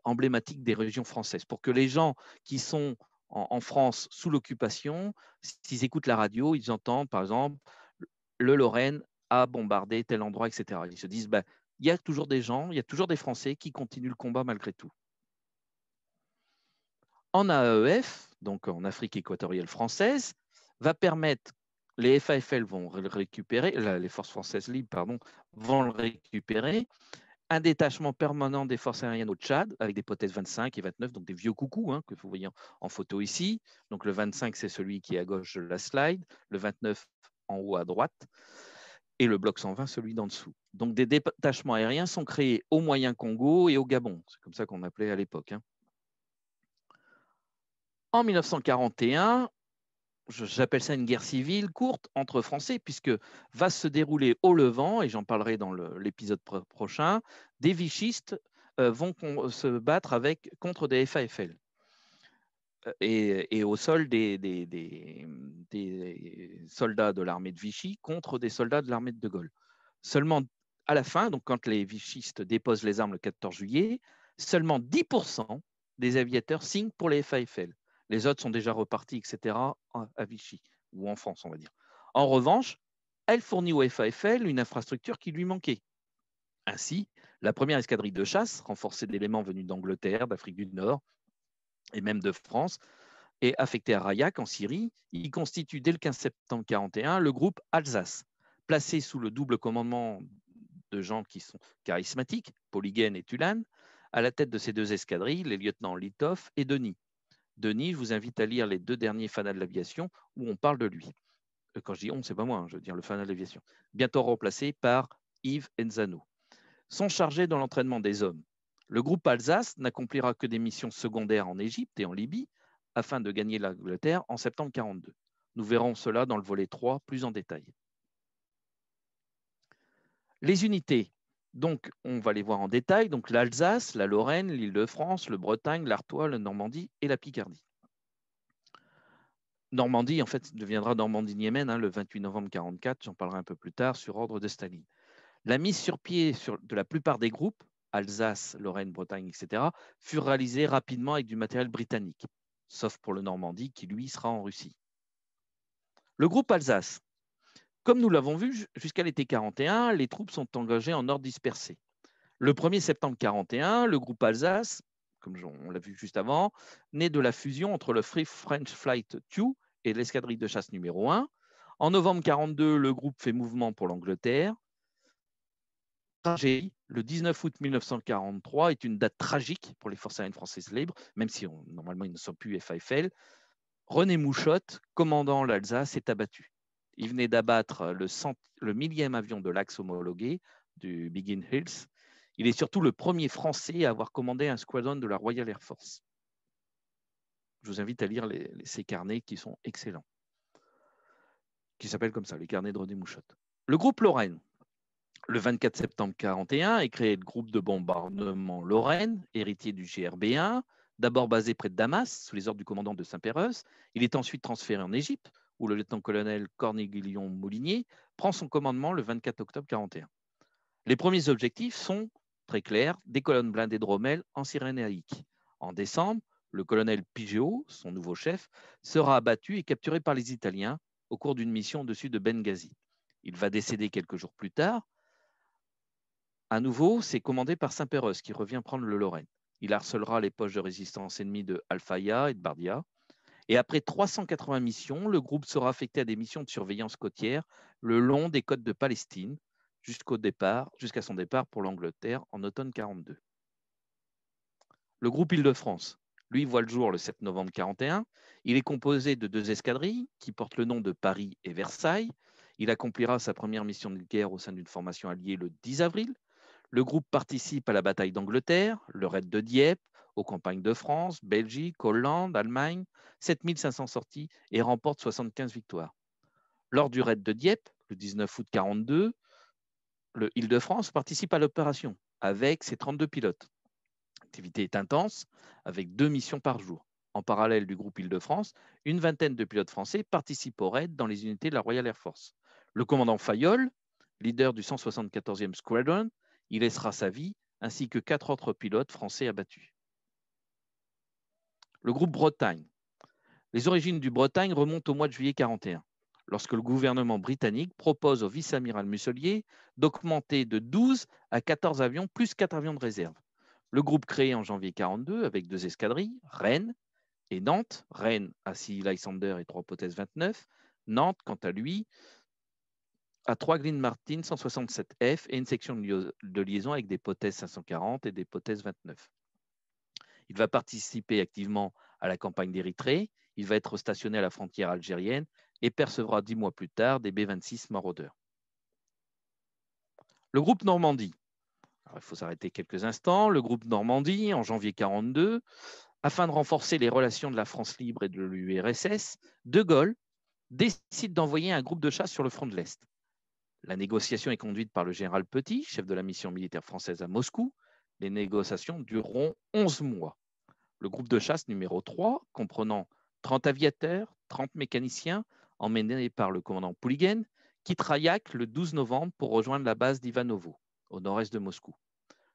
emblématique des régions françaises, pour que les gens qui sont en France sous l'occupation, s'ils écoutent la radio, ils entendent par exemple le Lorraine a bombardé tel endroit, etc. Ils se disent, ben, il y a toujours des gens, il y a toujours des Français qui continuent le combat malgré tout. En AEF, donc en Afrique équatoriale française, va permettre, les FAFL vont le récupérer, les forces françaises libres, pardon, vont le récupérer, un détachement permanent des forces aériennes au Tchad, avec des hypothèses 25 et 29, donc des vieux coucous que vous voyez en photo ici. Donc le 25, c'est celui qui est à gauche de la slide, le 29 en haut à droite, et le bloc 120, celui d'en dessous. Donc des détachements aériens sont créés au Moyen-Congo et au Gabon. C'est comme ça qu'on appelait à l'époque. En 1941, j'appelle ça une guerre civile courte entre Français, puisque va se dérouler au Levant, et j'en parlerai dans l'épisode prochain, des vichistes vont se battre contre des FAFL et au sol des soldats de l'armée de Vichy contre des soldats de l'armée de De Gaulle. Seulement à la fin, donc quand les vichistes déposent les armes le 14 juillet, seulement 10% des aviateurs signent pour les FAFL. Les autres sont déjà repartis, etc., à Vichy, ou en France, on va dire. En revanche, elle fournit au FAFL une infrastructure qui lui manquait. Ainsi, la première escadrille de chasse, renforcée d'éléments venus d'Angleterre, d'Afrique du Nord et même de France, est affectée à Rayak, en Syrie. Il constitue dès le 15 septembre 1941 le groupe Alsace, placé sous le double commandement de gens qui sont charismatiques, Polygen et Tulan, à la tête de ces deux escadrilles, les lieutenants Litov et Denis. Denis, je vous invite à lire les deux derniers fanats de l'aviation où on parle de lui. Quand je dis on, c'est pas moi, je veux dire le fanat de l'aviation. Bientôt remplacé par Yves Enzano. Sont chargés dans l'entraînement des hommes. Le groupe Alsace n'accomplira que des missions secondaires en Égypte et en Libye afin de gagner l'Angleterre en septembre 1942. Nous verrons cela dans le volet 3 plus en détail. Les unités, donc on va les voir en détail, donc l'Alsace, la Lorraine, l'Île-de-France, le Bretagne, l'Artois, la Normandie et la Picardie. Normandie, en fait, deviendra Normandie-Niémen le 28 novembre 1944, j'en parlerai un peu plus tard, sur ordre de Staline. La mise sur pied de la plupart des groupes, Alsace, Lorraine, Bretagne, etc., fut réalisée rapidement avec du matériel britannique, sauf pour le Normandie qui, lui, sera en Russie. Le groupe Alsace. Comme nous l'avons vu, jusqu'à l'été 1941, les troupes sont engagées en ordre dispersé. Le 1er septembre 1941, le groupe Alsace, comme on l'a vu juste avant, naît de la fusion entre le Free French Flight 2 et l'escadrille de chasse numéro 1. En novembre 1942, le groupe fait mouvement pour l'Angleterre. Le 19 août 1943 est une date tragique pour les forces aériennes françaises libres, même si normalement ils ne sont plus FAFL. René Mouchotte, commandant l'Alsace, est abattu. Il venait d'abattre le 1000e avion de l'Axe homologué du Biggin Hills. Il est surtout le premier Français à avoir commandé un squadron de la Royal Air Force. Je vous invite à lire ces carnets qui sont excellents, qui s'appellent comme ça, les carnets de René Mouchotte. Le groupe Lorraine. Le 24 septembre 1941 est créé le groupe de bombardement Lorraine, héritier du GRB-1, d'abord basé près de Damas, sous les ordres du commandant de Saint-Péreuse. Il est ensuite transféré en Égypte, où le lieutenant-colonel Corniguillon Moulinier prend son commandement le 24 octobre 1941. Les premiers objectifs sont très clairs, des colonnes blindées de Rommel en Cyrénaïque. En décembre, le colonel Pigéo, son nouveau chef, sera abattu et capturé par les Italiens au cours d'une mission au-dessus de Benghazi. Il va décéder quelques jours plus tard. À nouveau, c'est commandé par Saint-Péreuse qui revient prendre le Lorraine. Il harcelera les poches de résistance ennemies de Al-Faya et de Bardia. Et après 380 missions, le groupe sera affecté à des missions de surveillance côtière le long des côtes de Palestine jusqu'à son départ pour l'Angleterre en automne 1942. Le groupe Île-de-France, lui, voit le jour le 7 novembre 1941. Il est composé de 2 escadrilles qui portent le nom de Paris et Versailles. Il accomplira sa première mission de guerre au sein d'une formation alliée le 10 avril. Le groupe participe à la bataille d'Angleterre, le raid de Dieppe, aux campagnes de France, Belgique, Hollande, Allemagne, 7500 sorties et remporte 75 victoires. Lors du raid de Dieppe, le 19 août 1942, le Île-de-France participe à l'opération avec ses 32 pilotes. L'activité est intense, avec 2 missions par jour. En parallèle du groupe Île-de-France, une vingtaine de pilotes français participent au raid dans les unités de la Royal Air Force. Le commandant Fayolle, leader du 174e Squadron, il laissera sa vie, ainsi que 4 autres pilotes français abattus. Le groupe Bretagne. Les origines du Bretagne remontent au mois de juillet 1941. lorsque le gouvernement britannique propose au vice-amiral Muselier d'augmenter de 12 à 14 avions, plus 4 avions de réserve. Le groupe créé en janvier 1942 avec 2 escadrilles, Rennes et Nantes. Rennes a 6 Lysander et 3 hypothèse 29. Nantes, quant à lui, a 3 Glynn Martin 167F et une section de liaison avec des hypothèses 540 et des hypothèses 29. Il va participer activement à la campagne d'Érythrée. Il va être stationné à la frontière algérienne et percevra 10 mois plus tard des B-26 Marauder. Le groupe Normandie. Alors, il faut s'arrêter quelques instants. Le groupe Normandie, en janvier 1942, afin de renforcer les relations de la France libre et de l'URSS, De Gaulle décide d'envoyer un groupe de chasse sur le front de l'Est. La négociation est conduite par le général Petit, chef de la mission militaire française à Moscou. Les négociations dureront 11 mois. Le groupe de chasse numéro 3, comprenant 30 aviateurs, 30 mécaniciens, emmenés par le commandant Pouliguen, quitte Rayak le 12 novembre pour rejoindre la base d'Ivanovo, au nord-est de Moscou.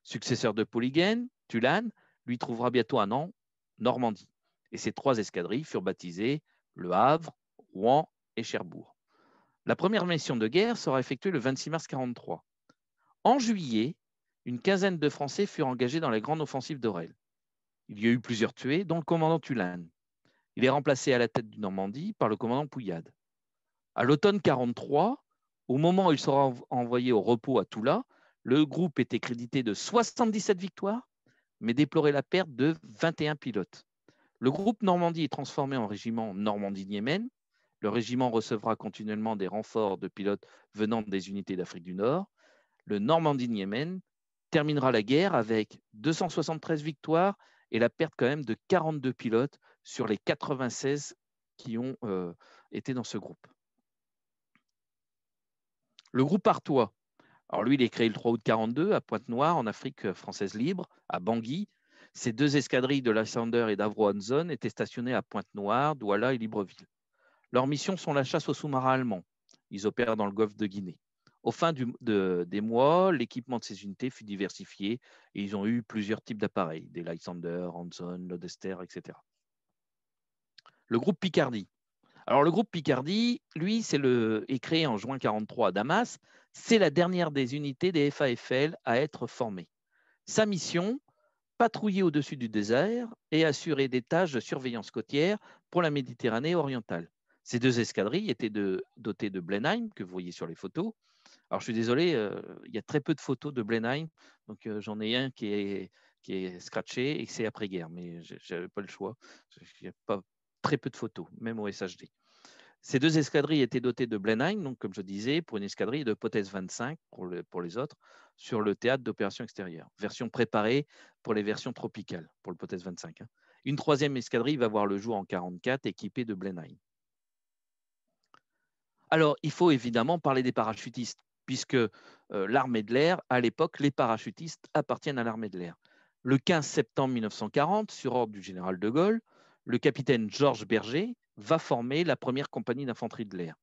Successeur de Pouliguen, Tulan, lui trouvera bientôt un an, Normandie. Et ces 3 escadrilles furent baptisées Le Havre, Rouen et Cherbourg. La première mission de guerre sera effectuée le 26 mars 1943. En juillet, une quinzaine de Français furent engagés dans la grande offensive d'Orel. Il y a eu plusieurs tués, dont le commandant Tulan. Il est remplacé à la tête du Normandie par le commandant Pouillade. À l'automne 1943, au moment où il sera envoyé au repos à Toula, le groupe était crédité de 77 victoires, mais déplorait la perte de 21 pilotes. Le groupe Normandie est transformé en régiment Normandie-Niémen. Le régiment recevra continuellement des renforts de pilotes venant des unités d'Afrique du Nord. Le Normandie-Niémen terminera la guerre avec 273 victoires et la perte quand même de 42 pilotes sur les 96 qui ont été dans ce groupe. Le groupe Artois, alors lui, il est créé le 3 août 1942 à Pointe-Noire, en Afrique française libre, à Bangui. Ces 2 escadrilles de Lysander et d'Avro Hanson étaient stationnées à Pointe-Noire, Douala et Libreville. Leurs missions sont la chasse aux sous-marins allemands. Ils opèrent dans le golfe de Guinée. Au fin des mois, l'équipement de ces unités fut diversifié et ils ont eu plusieurs types d'appareils, des Lysander, Hanson, Lodester, etc. Le groupe Picardie. Alors le groupe Picardie, lui, est créé en juin 1943 à Damas. C'est la dernière des unités des FAFL à être formée. Sa mission, patrouiller au-dessus du désert et assurer des tâches de surveillance côtière pour la Méditerranée orientale. Ces 2 escadrilles étaient dotées de Blenheim, que vous voyez sur les photos. Alors, je suis désolé, il y a très peu de photos de Blenheim, donc j'en ai un qui est scratché et c'est après-guerre, mais je n'avais pas le choix. Il n'y a pas très peu de photos, même au SHD. Ces 2 escadrilles étaient dotées de Blenheim, donc comme je disais, pour une escadrille de hypothèse 25 pour les autres, sur le théâtre d'opération extérieure. Version préparée pour les versions tropicales, pour l'hypothèse 25. Une 3e escadrille va voir le jour en 1944, équipée de Blenheim. Alors, il faut évidemment parler des parachutistes, puisque l'armée de l'air, à l'époque, les parachutistes appartiennent à l'armée de l'air. Le 15 septembre 1940, sur ordre du général de Gaulle, le capitaine Georges Berger va former la première compagnie d'infanterie de l'air.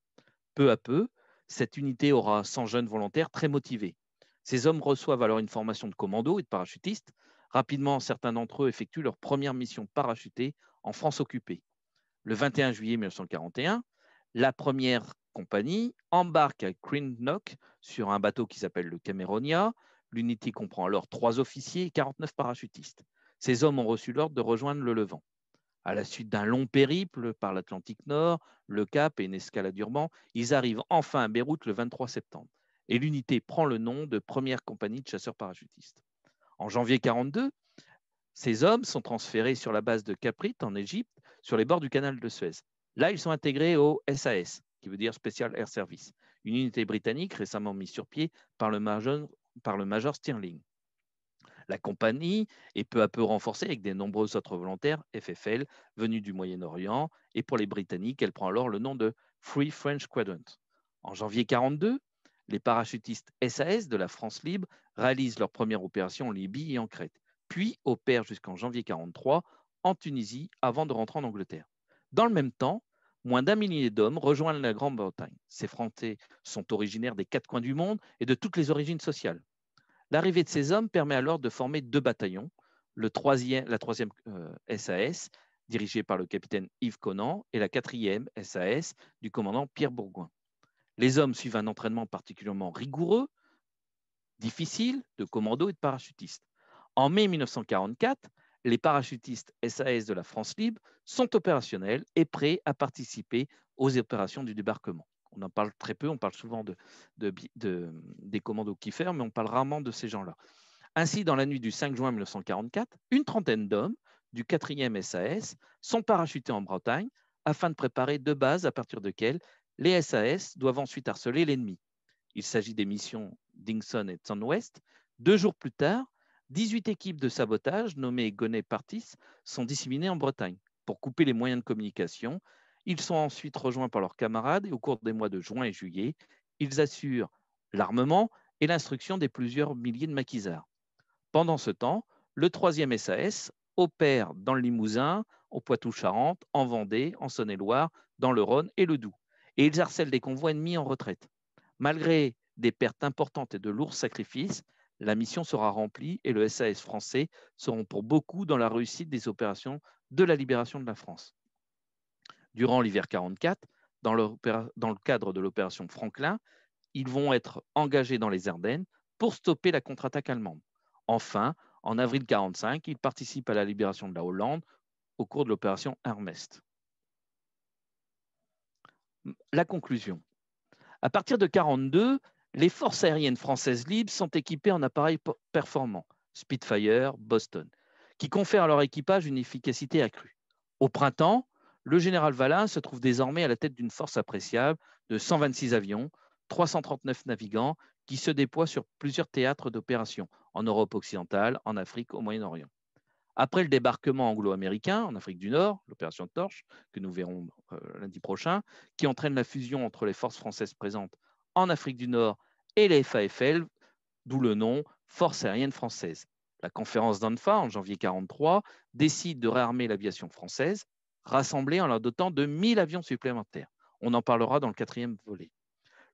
Peu à peu, cette unité aura 100 jeunes volontaires très motivés. Ces hommes reçoivent alors une formation de commando et de parachutistes. Rapidement, certains d'entre eux effectuent leur première mission parachutée en France occupée. Le 21 juillet 1941, la première compagnie embarque à Greenock sur un bateau qui s'appelle le Cameronia. L'unité comprend alors 3 officiers et 49 parachutistes. Ces hommes ont reçu l'ordre de rejoindre le Levant. À la suite d'un long périple par l'Atlantique Nord, le Cap et une escale à Durban, ils arrivent enfin à Beyrouth le 23 septembre. Et l'unité prend le nom de Première Compagnie de chasseurs parachutistes. En janvier 1942, ces hommes sont transférés sur la base de Caprit en Égypte, sur les bords du canal de Suez. Là, ils sont intégrés au SAS, qui veut dire Special Air Service, une unité britannique récemment mise sur pied par le Major Stirling. La compagnie est peu à peu renforcée avec de nombreux autres volontaires FFL venus du Moyen-Orient et pour les Britanniques, elle prend alors le nom de Free French Quadrant. En janvier 1942, les parachutistes SAS de la France libre réalisent leur première opération en Libye et en Crète, puis opèrent jusqu'en janvier 1943 en Tunisie avant de rentrer en Angleterre. Dans le même temps, moins d'1 millier d'hommes rejoignent la Grande-Bretagne. Ces Français sont originaires des 4 coins du monde et de toutes les origines sociales. L'arrivée de ces hommes permet alors de former 2 bataillons, la 3e SAS dirigée par le capitaine Yves Conant, et la 4e SAS du commandant Pierre Bourgoin. Les hommes suivent un entraînement particulièrement rigoureux, difficile, de commandos et de parachutistes. En mai 1944, les parachutistes SAS de la France libre sont opérationnels et prêts à participer aux opérations du débarquement. On en parle très peu, on parle souvent des commandos Kiefer, mais on parle rarement de ces gens-là. Ainsi, dans la nuit du 5 juin 1944, une trentaine d'hommes du 4e SAS sont parachutés en Bretagne afin de préparer deux bases à partir desquelles les SAS doivent ensuite harceler l'ennemi. Il s'agit des missions Dingson et Sandwest. 2 jours plus tard, 18 équipes de sabotage nommées Gonnet Partis sont disséminées en Bretagne pour couper les moyens de communication. Ils sont ensuite rejoints par leurs camarades et au cours des mois de juin et juillet, ils assurent l'armement et l'instruction des plusieurs milliers de maquisards. Pendant ce temps, le 3e SAS opère dans le Limousin, au Poitou-Charentes, en Vendée, en Saône-et-Loire, dans le Rhône et le Doubs. Et ils harcèlent des convois ennemis en retraite. Malgré des pertes importantes et de lourds sacrifices, la mission sera remplie et le SAS français seront pour beaucoup dans la réussite des opérations de la libération de la France. Durant l'hiver 44, dans le cadre de l'opération Franklin, ils vont être engagés dans les Ardennes pour stopper la contre-attaque allemande. Enfin, en avril 1945, ils participent à la libération de la Hollande au cours de l'opération Hermest. La conclusion. À partir de 1942, les forces aériennes françaises libres sont équipées en appareils performants, Spitfire, Boston, qui confèrent à leur équipage une efficacité accrue. Au printemps, le général Vallin se trouve désormais à la tête d'une force appréciable de 126 avions, 339 navigants qui se déploient sur plusieurs théâtres d'opération en Europe occidentale, en Afrique, au Moyen-Orient. Après le débarquement anglo-américain en Afrique du Nord, l'opération Torche, que nous verrons lundi prochain, qui entraîne la fusion entre les forces françaises présentes en Afrique du Nord et les FAFL, d'où le nom Forces aériennes françaises. La conférence d'Anfa, en janvier 1943, décide de réarmer l'aviation française, rassemblée en la dotant de 1000 avions supplémentaires. On en parlera dans le 4e volet.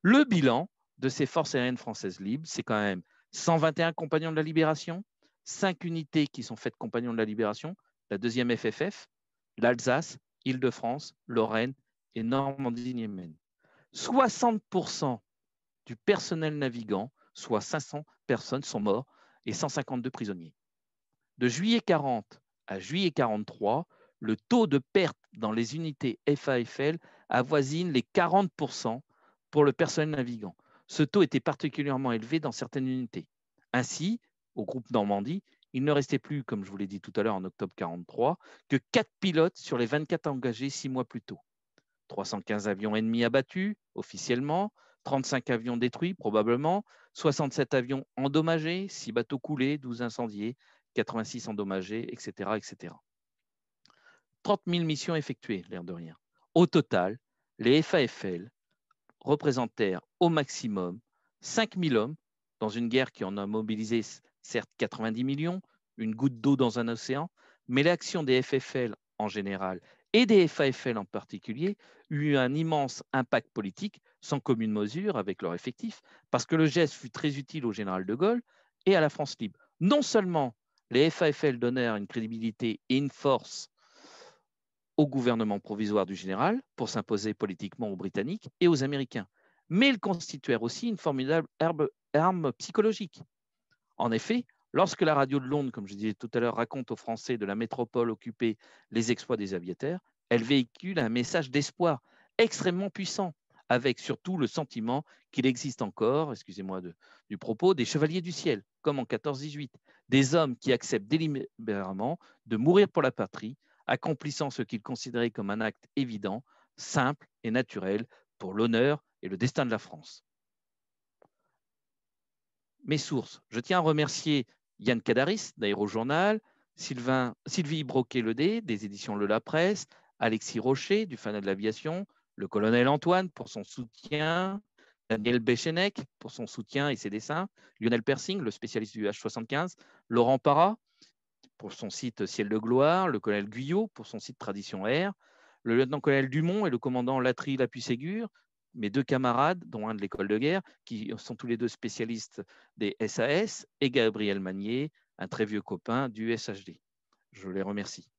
Le bilan de ces forces aériennes françaises libres, c'est quand même 121 compagnons de la libération, 5 unités qui sont faites compagnons de la libération, la 2e FFF, l'Alsace, Île-de-France, Lorraine et Normandie-Niemen. 60% du personnel navigant, soit 500 personnes, sont morts et 152 prisonniers. De juillet 40 à juillet 43, le taux de perte dans les unités FAFL avoisine les 40% pour le personnel navigant. Ce taux était particulièrement élevé dans certaines unités. Ainsi, au groupe Normandie, il ne restait plus, comme je vous l'ai dit tout à l'heure en octobre 43, que 4 pilotes sur les 24 engagés 6 mois plus tôt. 315 avions ennemis abattus officiellement, 35 avions détruits probablement, 67 avions endommagés, 6 bateaux coulés, 12 incendiés, 86 endommagés, etc., etc. 30 000 missions effectuées, l'air de rien. Au total, les FAFL représentèrent au maximum 5 000 hommes dans une guerre qui en a mobilisé certes 90 millions, une goutte d'eau dans un océan, mais l'action des FFL en général et des FAFL en particulier eut un immense impact politique sans commune mesure avec leur effectif, parce que le geste fut très utile au général de Gaulle et à la France libre. Non seulement les FAFL donnèrent une crédibilité et une force au gouvernement provisoire du général pour s'imposer politiquement aux Britanniques et aux Américains, mais ils constituèrent aussi une formidable arme psychologique. En effet, lorsque la radio de Londres, comme je disais tout à l'heure, raconte aux Français de la métropole occupée les exploits des aviateurs, elle véhicule un message d'espoir extrêmement puissant, avec surtout le sentiment qu'il existe encore, excusez-moi du propos, des chevaliers du ciel, comme en 14-18, des hommes qui acceptent délibérément de mourir pour la patrie, accomplissant ce qu'ils considéraient comme un acte évident, simple et naturel pour l'honneur et le destin de la France. Mes sources. Je tiens à remercier Yann Cadaris d'Aérojournal, Sylvie Broquet-Ledé des éditions Le La Presse, Alexis Rocher du Fanal de l'Aviation, le colonel Antoine pour son soutien, Daniel Béchenec pour son soutien et ses dessins, Lionel Persing, le spécialiste du H75, Laurent Parra pour son site Ciel de Gloire, le colonel Guyot pour son site Tradition Air, le lieutenant-colonel Dumont et le commandant Latry Lapuy-Ségur, mes 2 camarades, dont un de l'école de guerre, qui sont tous les 2 spécialistes des SAS, et Gabriel Magnier, un très vieux copain du SHD. Je les remercie.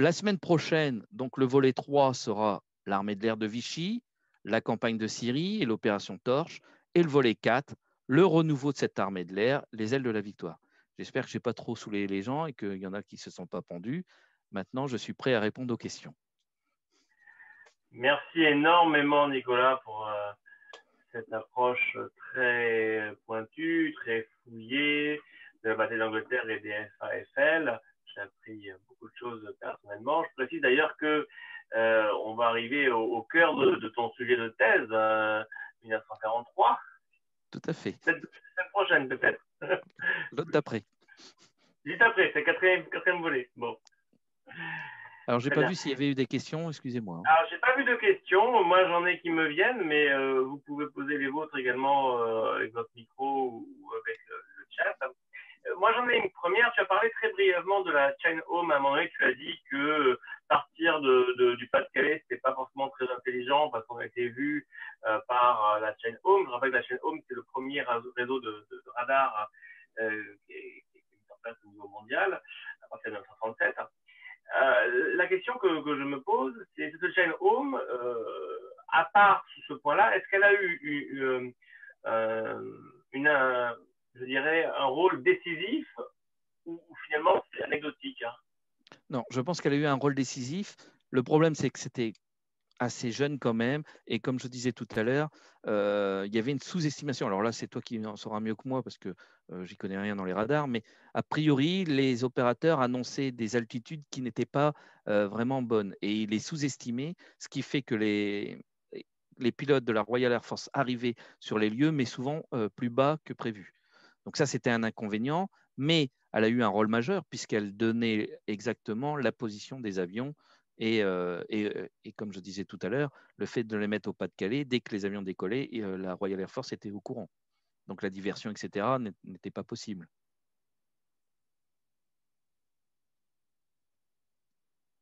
La semaine prochaine, donc le volet 3 sera l'armée de l'air de Vichy, la campagne de Syrie et l'opération Torche. Et le volet 4, le renouveau de cette armée de l'air, les ailes de la victoire. J'espère que je n'ai pas trop saoulé les gens et qu'il y en a qui ne se sont pas pendus. Maintenant, je suis prêt à répondre aux questions. Merci énormément, Nicolas, pour cette approche très pointue, très fouillée de la bataille d'Angleterre et des FAFL. J'ai appris beaucoup de choses personnellement. Je précise d'ailleurs que on va arriver au cœur de ton sujet de thèse, 1943. Tout à fait. Cette prochaine, peut-être. L'autre d'après. Juste après, c'est quatrième volet. Bon. Alors, je n'ai pas vu s'il y avait eu des questions, excusez-moi. Alors, j'ai pas vu de questions. Moi, j'en ai qui me viennent, mais vous pouvez poser les vôtres également avec votre micro ou avec le chat. Moi, j'en ai une première. Tu as parlé très brièvement de la chain home. À un moment donné, tu as dit que partir du Pas-de-Calais, c'était pas forcément très intelligent parce qu'on a été vu par la chain home. Je rappelle que la chain home, c'est le premier réseau de radars qui est mis en place au niveau mondial à partir de 1937. La question que je me pose, c'est cette chaîne home, à part ce point-là, est-ce qu'elle a eu je dirais, un rôle décisif ou finalement c'est anecdotique, hein? Non, je pense qu'elle a eu un rôle décisif. Le problème, c'est que c'était assez jeune quand même. Et comme je disais tout à l'heure, il y avait une sous-estimation. Alors là, c'est toi qui en sauras mieux que moi parce que j'y connais rien dans les radars. Mais a priori, les opérateurs annonçaient des altitudes qui n'étaient pas vraiment bonnes. Et ils les sous-estimaient, ce qui fait que les pilotes de la Royal Air Force arrivaient sur les lieux, mais souvent plus bas que prévu. Donc ça, c'était un inconvénient. Mais elle a eu un rôle majeur puisqu'elle donnait exactement la position des avions et comme je disais tout à l'heure, le fait de les mettre au Pas-de-Calais, dès que les avions décollaient, la Royal Air Force était au courant. Donc la diversion, etc., n'était pas possible.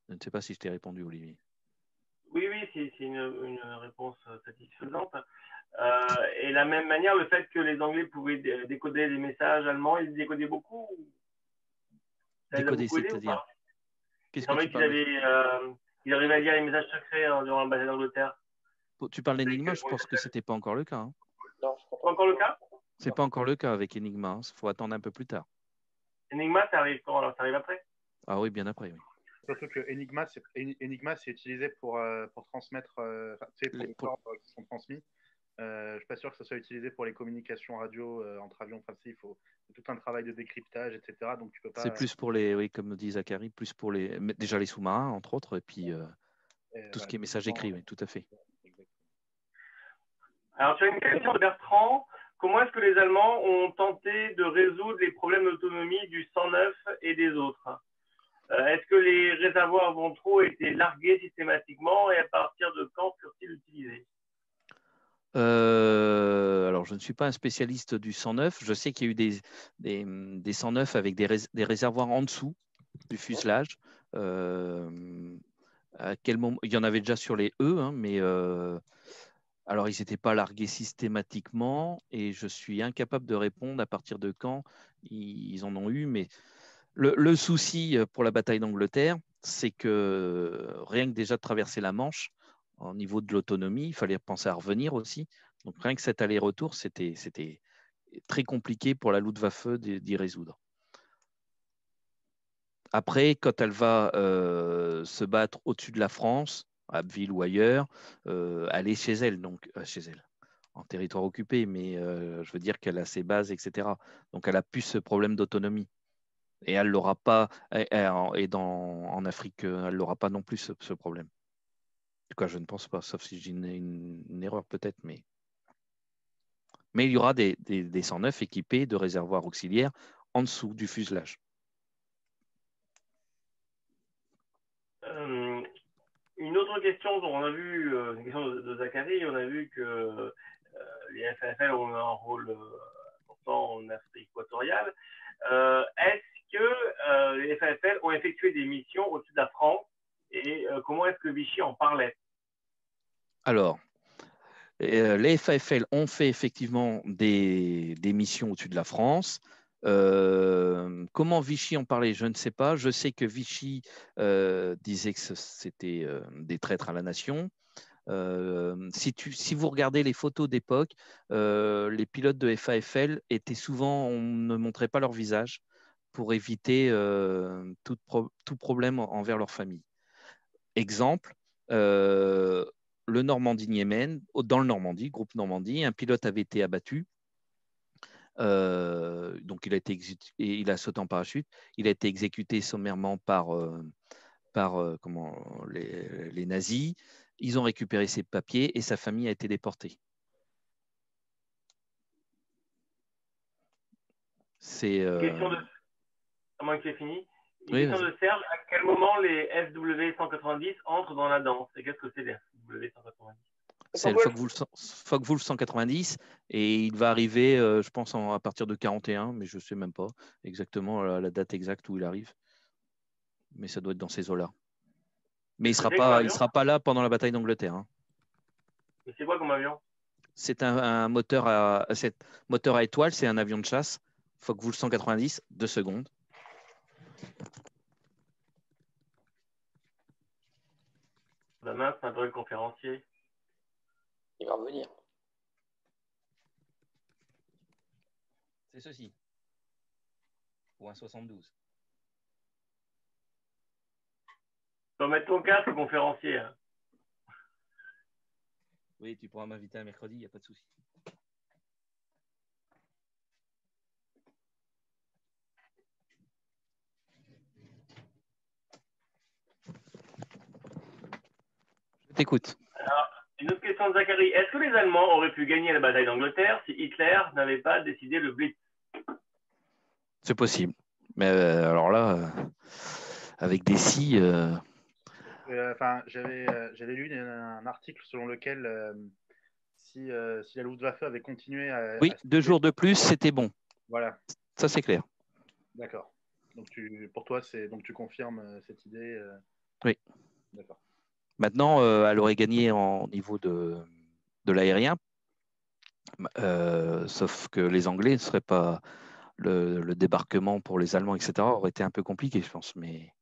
Je ne sais pas si je t'ai répondu, Olivier. Oui, c'est une réponse satisfaisante. Et de la même manière, le fait que les Anglais pouvaient décoder des messages allemands, ils décodaient beaucoup. Ça les a Décoder, beaucoup aidés ou c'est-à-dire pas? qu'est-ce Il que tu semblait parles? qu'ils arrivaient à lire les messages secrets durant la bataille d'Angleterre. Tu parles d'Enigma, je pense que ce n'était pas encore le cas. Hein. Non, c'est pas encore le cas? Ce n'est pas encore le cas avec Enigma. Il faut attendre un peu plus tard. Enigma, ça arrive quand? Alors, ça arrive après? Ah oui, bien après, oui. Surtout que Enigma, c'est utilisé pour transmettre, pour les ordres qui sont transmis. Je ne suis pas sûr que ça soit utilisé pour les communications radio entre avions. Enfin, il faut tout un travail de décryptage, etc. Donc, tu peux pas. C'est plus pour les, oui, comme dit Zachary, plus pour déjà les sous-marins, entre autres, et puis tout ce qui est message écrit, oui, tout à fait. Alors, tu as une question de Bertrand. Comment est-ce que les Allemands ont tenté de résoudre les problèmes d'autonomie du 109 et des autres? Est-ce que les réservoirs ventraux étaient largués systématiquement et à partir de quand furent-ils utilisés? Alors, je ne suis pas un spécialiste du 109. Je sais qu'il y a eu des 109 avec des réservoirs en dessous du fuselage. À quel moment? Il y en avait déjà sur les E, hein, mais alors ils n'étaient pas largués systématiquement et je suis incapable de répondre à partir de quand ils en ont eu. Mais le souci pour la bataille d'Angleterre, c'est que rien que déjà de traverser la Manche, au niveau de l'autonomie, il fallait penser à revenir aussi. Donc rien que cet aller-retour, c'était très compliqué pour la Luftwaffe d'y résoudre. Après, quand elle va se battre au-dessus de la France, à Abbeville ou ailleurs, elle est chez elle, donc chez elle, en territoire occupé, mais je veux dire qu'elle a ses bases, etc. Donc elle a plus ce problème d'autonomie. Et elle l'aura pas, en Afrique, elle l'aura pas non plus ce problème. En tout cas, je ne pense pas, sauf si j'ai une erreur peut-être, mais il y aura des 109 équipés de réservoirs auxiliaires en dessous du fuselage. Une autre question dont on a vu, une question de Zachary, on a vu que les FFL ont un rôle important en Afrique équatoriale. Est-ce que les FFL ont effectué des missions au-dessus de la France et comment est-ce que Vichy en parlait? Alors, les FAFL ont fait effectivement des missions au-dessus de la France. Comment Vichy en parlait, je ne sais pas. Je sais que Vichy disait que c'était des traîtres à la nation. Si vous regardez les photos d'époque, les pilotes de FAFL étaient souvent, on ne montrait pas leur visage pour éviter tout problème envers leur famille. Exemple, le Normandie-Niemen, dans le Normandie, groupe Normandie, un pilote avait été abattu. Donc il a sauté en parachute. Il a été exécuté sommairement par les nazis. Ils ont récupéré ses papiers et sa famille a été déportée. C'est Question de, à moins que c'est fini. Une oui, question de Serge, à quel moment les FW190 entrent dans la danse? Et qu'est-ce que c'est les FW190? c'est le Focke-Wulf 190 et il va arriver, je pense, à partir de 41, mais je ne sais même pas exactement la date exacte où il arrive. Mais ça doit être dans ces eaux-là. Mais il ne sera pas là pendant la bataille d'Angleterre. Hein. Mais c'est quoi comme avion? C'est un moteur à étoile, c'est un avion de chasse. Focke-Wulf 190, 2 secondes. Demain, c'est un peu le conférencier. Il va revenir. C'est ceci. Pour un 72. Tu vas mettre ton casque, conférencier. Hein. Oui, tu pourras m'inviter un mercredi, il n'y a pas de souci. Je t'écoute. Alors, une autre question de Zachary. Est-ce que les Allemands auraient pu gagner la bataille d'Angleterre si Hitler n'avait pas décidé le Blitz? C'est possible. Mais alors là, avec des si. J'avais lu un article selon lequel si la Luftwaffe avait continué à. Oui, 2 jours de plus, c'était bon. Voilà. Ça, c'est clair. D'accord. Donc, pour toi, donc tu confirmes cette idée Oui. D'accord. Maintenant, elle aurait gagné en niveau de l'aérien, sauf que les Anglais ne seraient pas. Le débarquement pour les Allemands, etc., aurait été un peu compliqué, je pense. Mais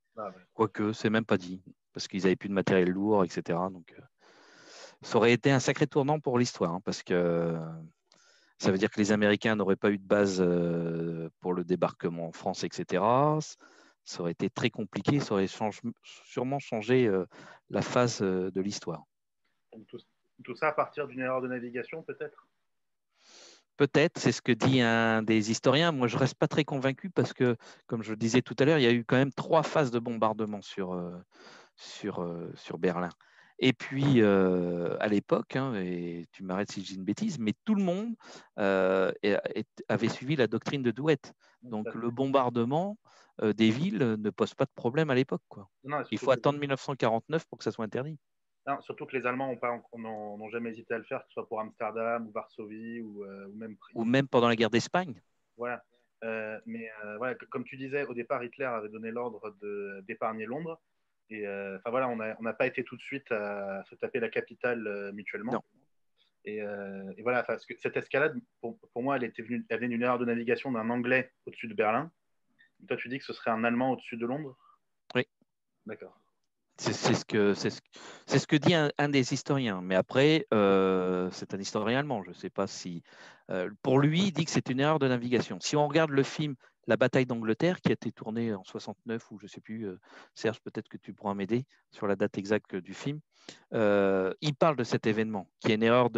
quoique, c'est même pas dit, parce qu'ils n'avaient plus de matériel lourd, etc. Donc, ça aurait été un sacré tournant pour l'histoire, hein, parce que ça veut dire que les Américains n'auraient pas eu de base pour le débarquement en France, etc. Ça aurait été très compliqué, ça aurait sûrement changé la phase de l'histoire. Tout ça à partir d'une erreur de navigation, peut-être? Peut-être, c'est ce que dit un des historiens. Moi, je ne reste pas très convaincu parce que, comme je le disais tout à l'heure, il y a eu quand même 3 phases de bombardement sur Berlin. Et puis, à l'époque, hein, et tu m'arrêtes si je dis une bêtise, mais tout le monde avait suivi la doctrine de Douhet. Donc, le bombardement des villes ne pose pas de problème à l'époque. Il faut attendre 1949 pour que ça soit interdit. Non, surtout que les Allemands n'ont jamais hésité à le faire, que ce soit pour Amsterdam ou Varsovie ou même. Ou même pendant la guerre d'Espagne. Voilà. Mais voilà, comme tu disais, au départ, Hitler avait donné l'ordre d'épargner Londres. Et voilà, on n'a pas été tout de suite à se taper la capitale mutuellement. Non. Et voilà, parce que cette escalade, pour moi, elle venait d'une erreur de navigation d'un Anglais au-dessus de Berlin. Et toi, tu dis que ce serait un Allemand au-dessus de Londres? Oui. D'accord. C'est ce que dit un des historiens. Mais après, c'est un historien allemand. Je ne sais pas si. Pour lui, il dit que c'est une erreur de navigation. Si on regarde le film La bataille d'Angleterre, qui a été tourné en 69 ou je ne sais plus, Serge, peut-être que tu pourras m'aider sur la date exacte du film. Il parle de cet événement, qui est une erreur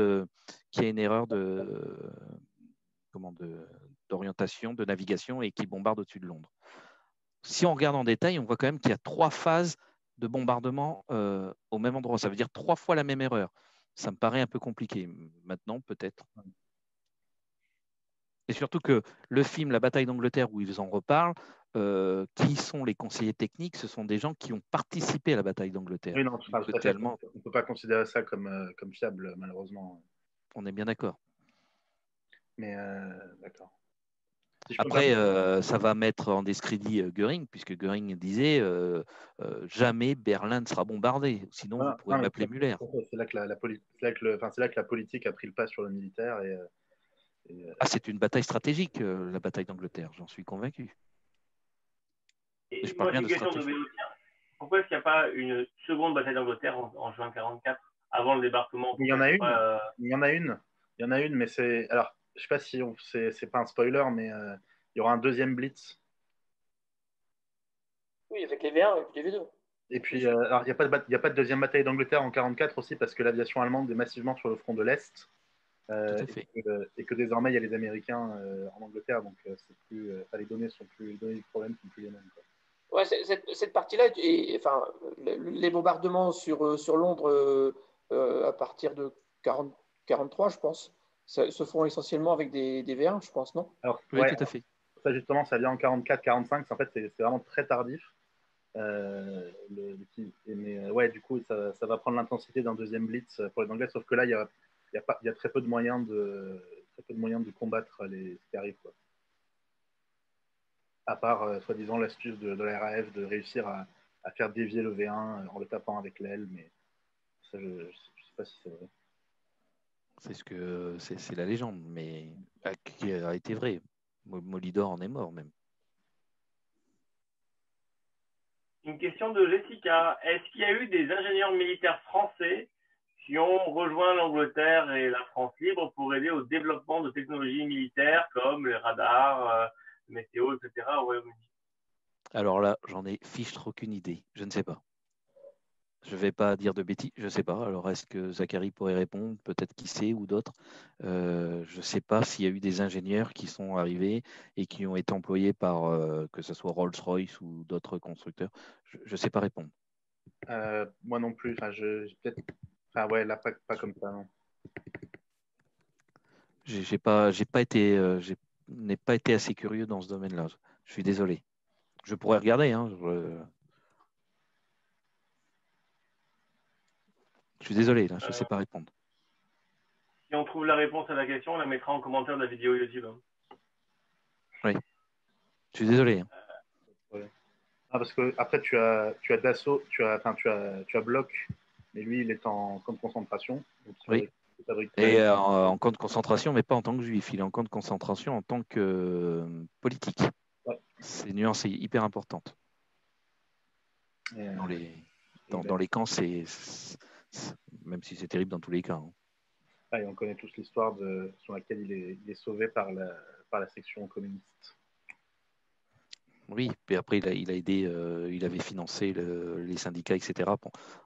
d'orientation, de navigation et qui bombarde au-dessus de Londres. Si on regarde en détail, on voit quand même qu'il y a 3 phases de bombardement au même endroit. Ça veut dire 3 fois la même erreur. Ça me paraît un peu compliqué. Maintenant, peut-être. Et surtout que le film La bataille d'Angleterre, où ils en reparlent, qui sont les conseillers techniques? Ce sont des gens qui ont participé à la bataille d'Angleterre. Oui, non, on ne peut pas considérer ça comme fiable, malheureusement. On est bien d'accord. Mais d'accord. Après, ça va mettre en discrédit Göring, puisque Göring disait jamais Berlin ne sera bombardé, sinon vous pourrez m'appeler Müller. C'est là que la politique a pris le pas sur le militaire et C'est une bataille stratégique, la bataille d'Angleterre, j'en suis convaincu. Et je parle moi, bien j'ai de une question de stratégie. Vélotien. Pourquoi est-ce qu'il n'y a pas une seconde bataille d'Angleterre en juin 44, avant le débarquement? Il y en a une. Il y en a une. Il y en a une, mais c'est. Alors, je sais pas si c'est pas un spoiler, mais il y aura un deuxième blitz. Oui, avec les V1 et puis les V2. Et puis, alors, il n'y a pas de deuxième bataille d'Angleterre en 44 aussi, parce que l'aviation allemande est massivement sur le front de l'Est. Tout à fait. Et que désormais, il y a les Américains en Angleterre, donc les données du problème sont plus les mêmes. Ouais, cette partie-là, enfin, les bombardements sur Londres à partir de 43, je pense, se font essentiellement avec des V1, je pense, non? Alors, oui, ouais, tout à fait. Ça, justement, ça vient en 44-45. En fait, c'est vraiment très tardif. Ouais, du coup, ça va prendre l'intensité d'un deuxième blitz pour les Anglais, sauf que là, il y a très peu de moyens de combattre ce qui arrive, quoi. À part, soi-disant, l'astuce de la RAF de réussir à faire dévier le V1 en le tapant avec l'aile, mais ça, je ne sais pas si c'est vrai. C'est la légende, mais qui a été vrai. Molidor en est mort même. Une question de Jessica. Est-ce qu'il y a eu des ingénieurs militaires français qui ont rejoint l'Angleterre et la France libre pour aider au développement de technologies militaires comme les radars, météo, etc. au Royaume-Uni? Alors là, j'en ai fichtre aucune idée. Je ne sais pas. Je ne vais pas dire de bêtises, je ne sais pas. Alors, est-ce que Zachary pourrait répondre? Peut-être qui sait ou d'autres. Je ne sais pas s'il y a eu des ingénieurs qui sont arrivés et qui ont été employés par, que ce soit Rolls-Royce ou d'autres constructeurs. Je ne sais pas répondre. Moi non plus. Enfin, ouais, là, pas comme ça, non. Je n'ai pas été assez curieux dans ce domaine-là. Je suis désolé. Je pourrais regarder, hein. Je suis désolé, là, je ne sais pas répondre. Si on trouve la réponse à la question, on la mettra en commentaire de la vidéo YouTube. Oui. Je suis désolé. Ouais. Parce que après tu as Dassault, tu as Bloch, mais lui il est en camp de concentration. Donc oui. Et en camp de concentration, mais pas en tant que juif. Il est en camp de concentration en tant que politique. Ouais. C'est une nuance hyper importante. Dans les camps, même si c'est terrible dans tous les cas. Hein. Et on connaît tous l'histoire sur laquelle il est sauvé par la section communiste. Oui, puis après il a aidé, il avait financé les syndicats, etc.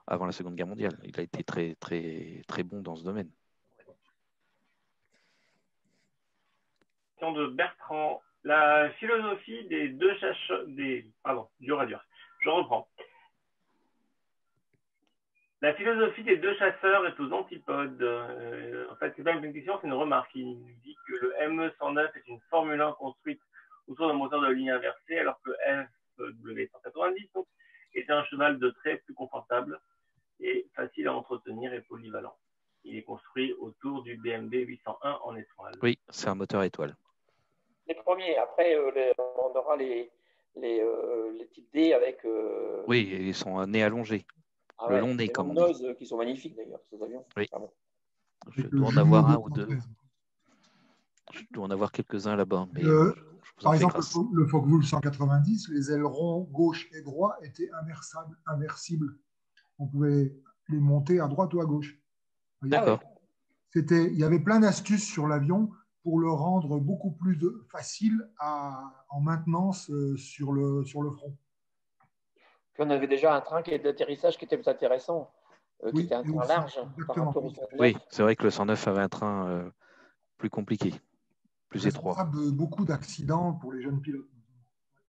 avant la Seconde Guerre mondiale. Il a été très, très, très bon dans ce domaine. De Bertrand, la philosophie des deux chercheurs, je reprends. La philosophie des deux chasseurs est aux antipodes. En fait, c'est pas une question, c'est une remarque. Il nous dit que le ME109 est une Formule 1 construite autour d'un moteur de ligne inversée, alors que le FW190 est un cheval de trait plus confortable et facile à entretenir et polyvalent. Il est construit autour du BMW 801 en étoile. Oui, c'est un moteur étoile. Les premiers, après on aura les types D avec. Oui, ils sont un nez allongé. Le long nez, comme on dit. Qui sont magnifiques d'ailleurs, ces avions. Oui. Ah bon. Je dois en avoir un ou deux. Je dois en avoir quelques-uns là-bas. Mais par exemple, le Focke-Wulf 190, les ailerons gauche et droit étaient inversibles. On pouvait les monter à droite ou à gauche. D'accord. Il y avait plein d'astuces sur l'avion pour le rendre beaucoup plus facile en maintenance sur le front. Puis on avait déjà un train d'atterrissage qui était plus intéressant, qui était un train large par rapport au 109. Oui, c'est vrai que le 109 avait un train plus compliqué, plus étroit. Responsable de beaucoup d'accidents pour les jeunes pilotes.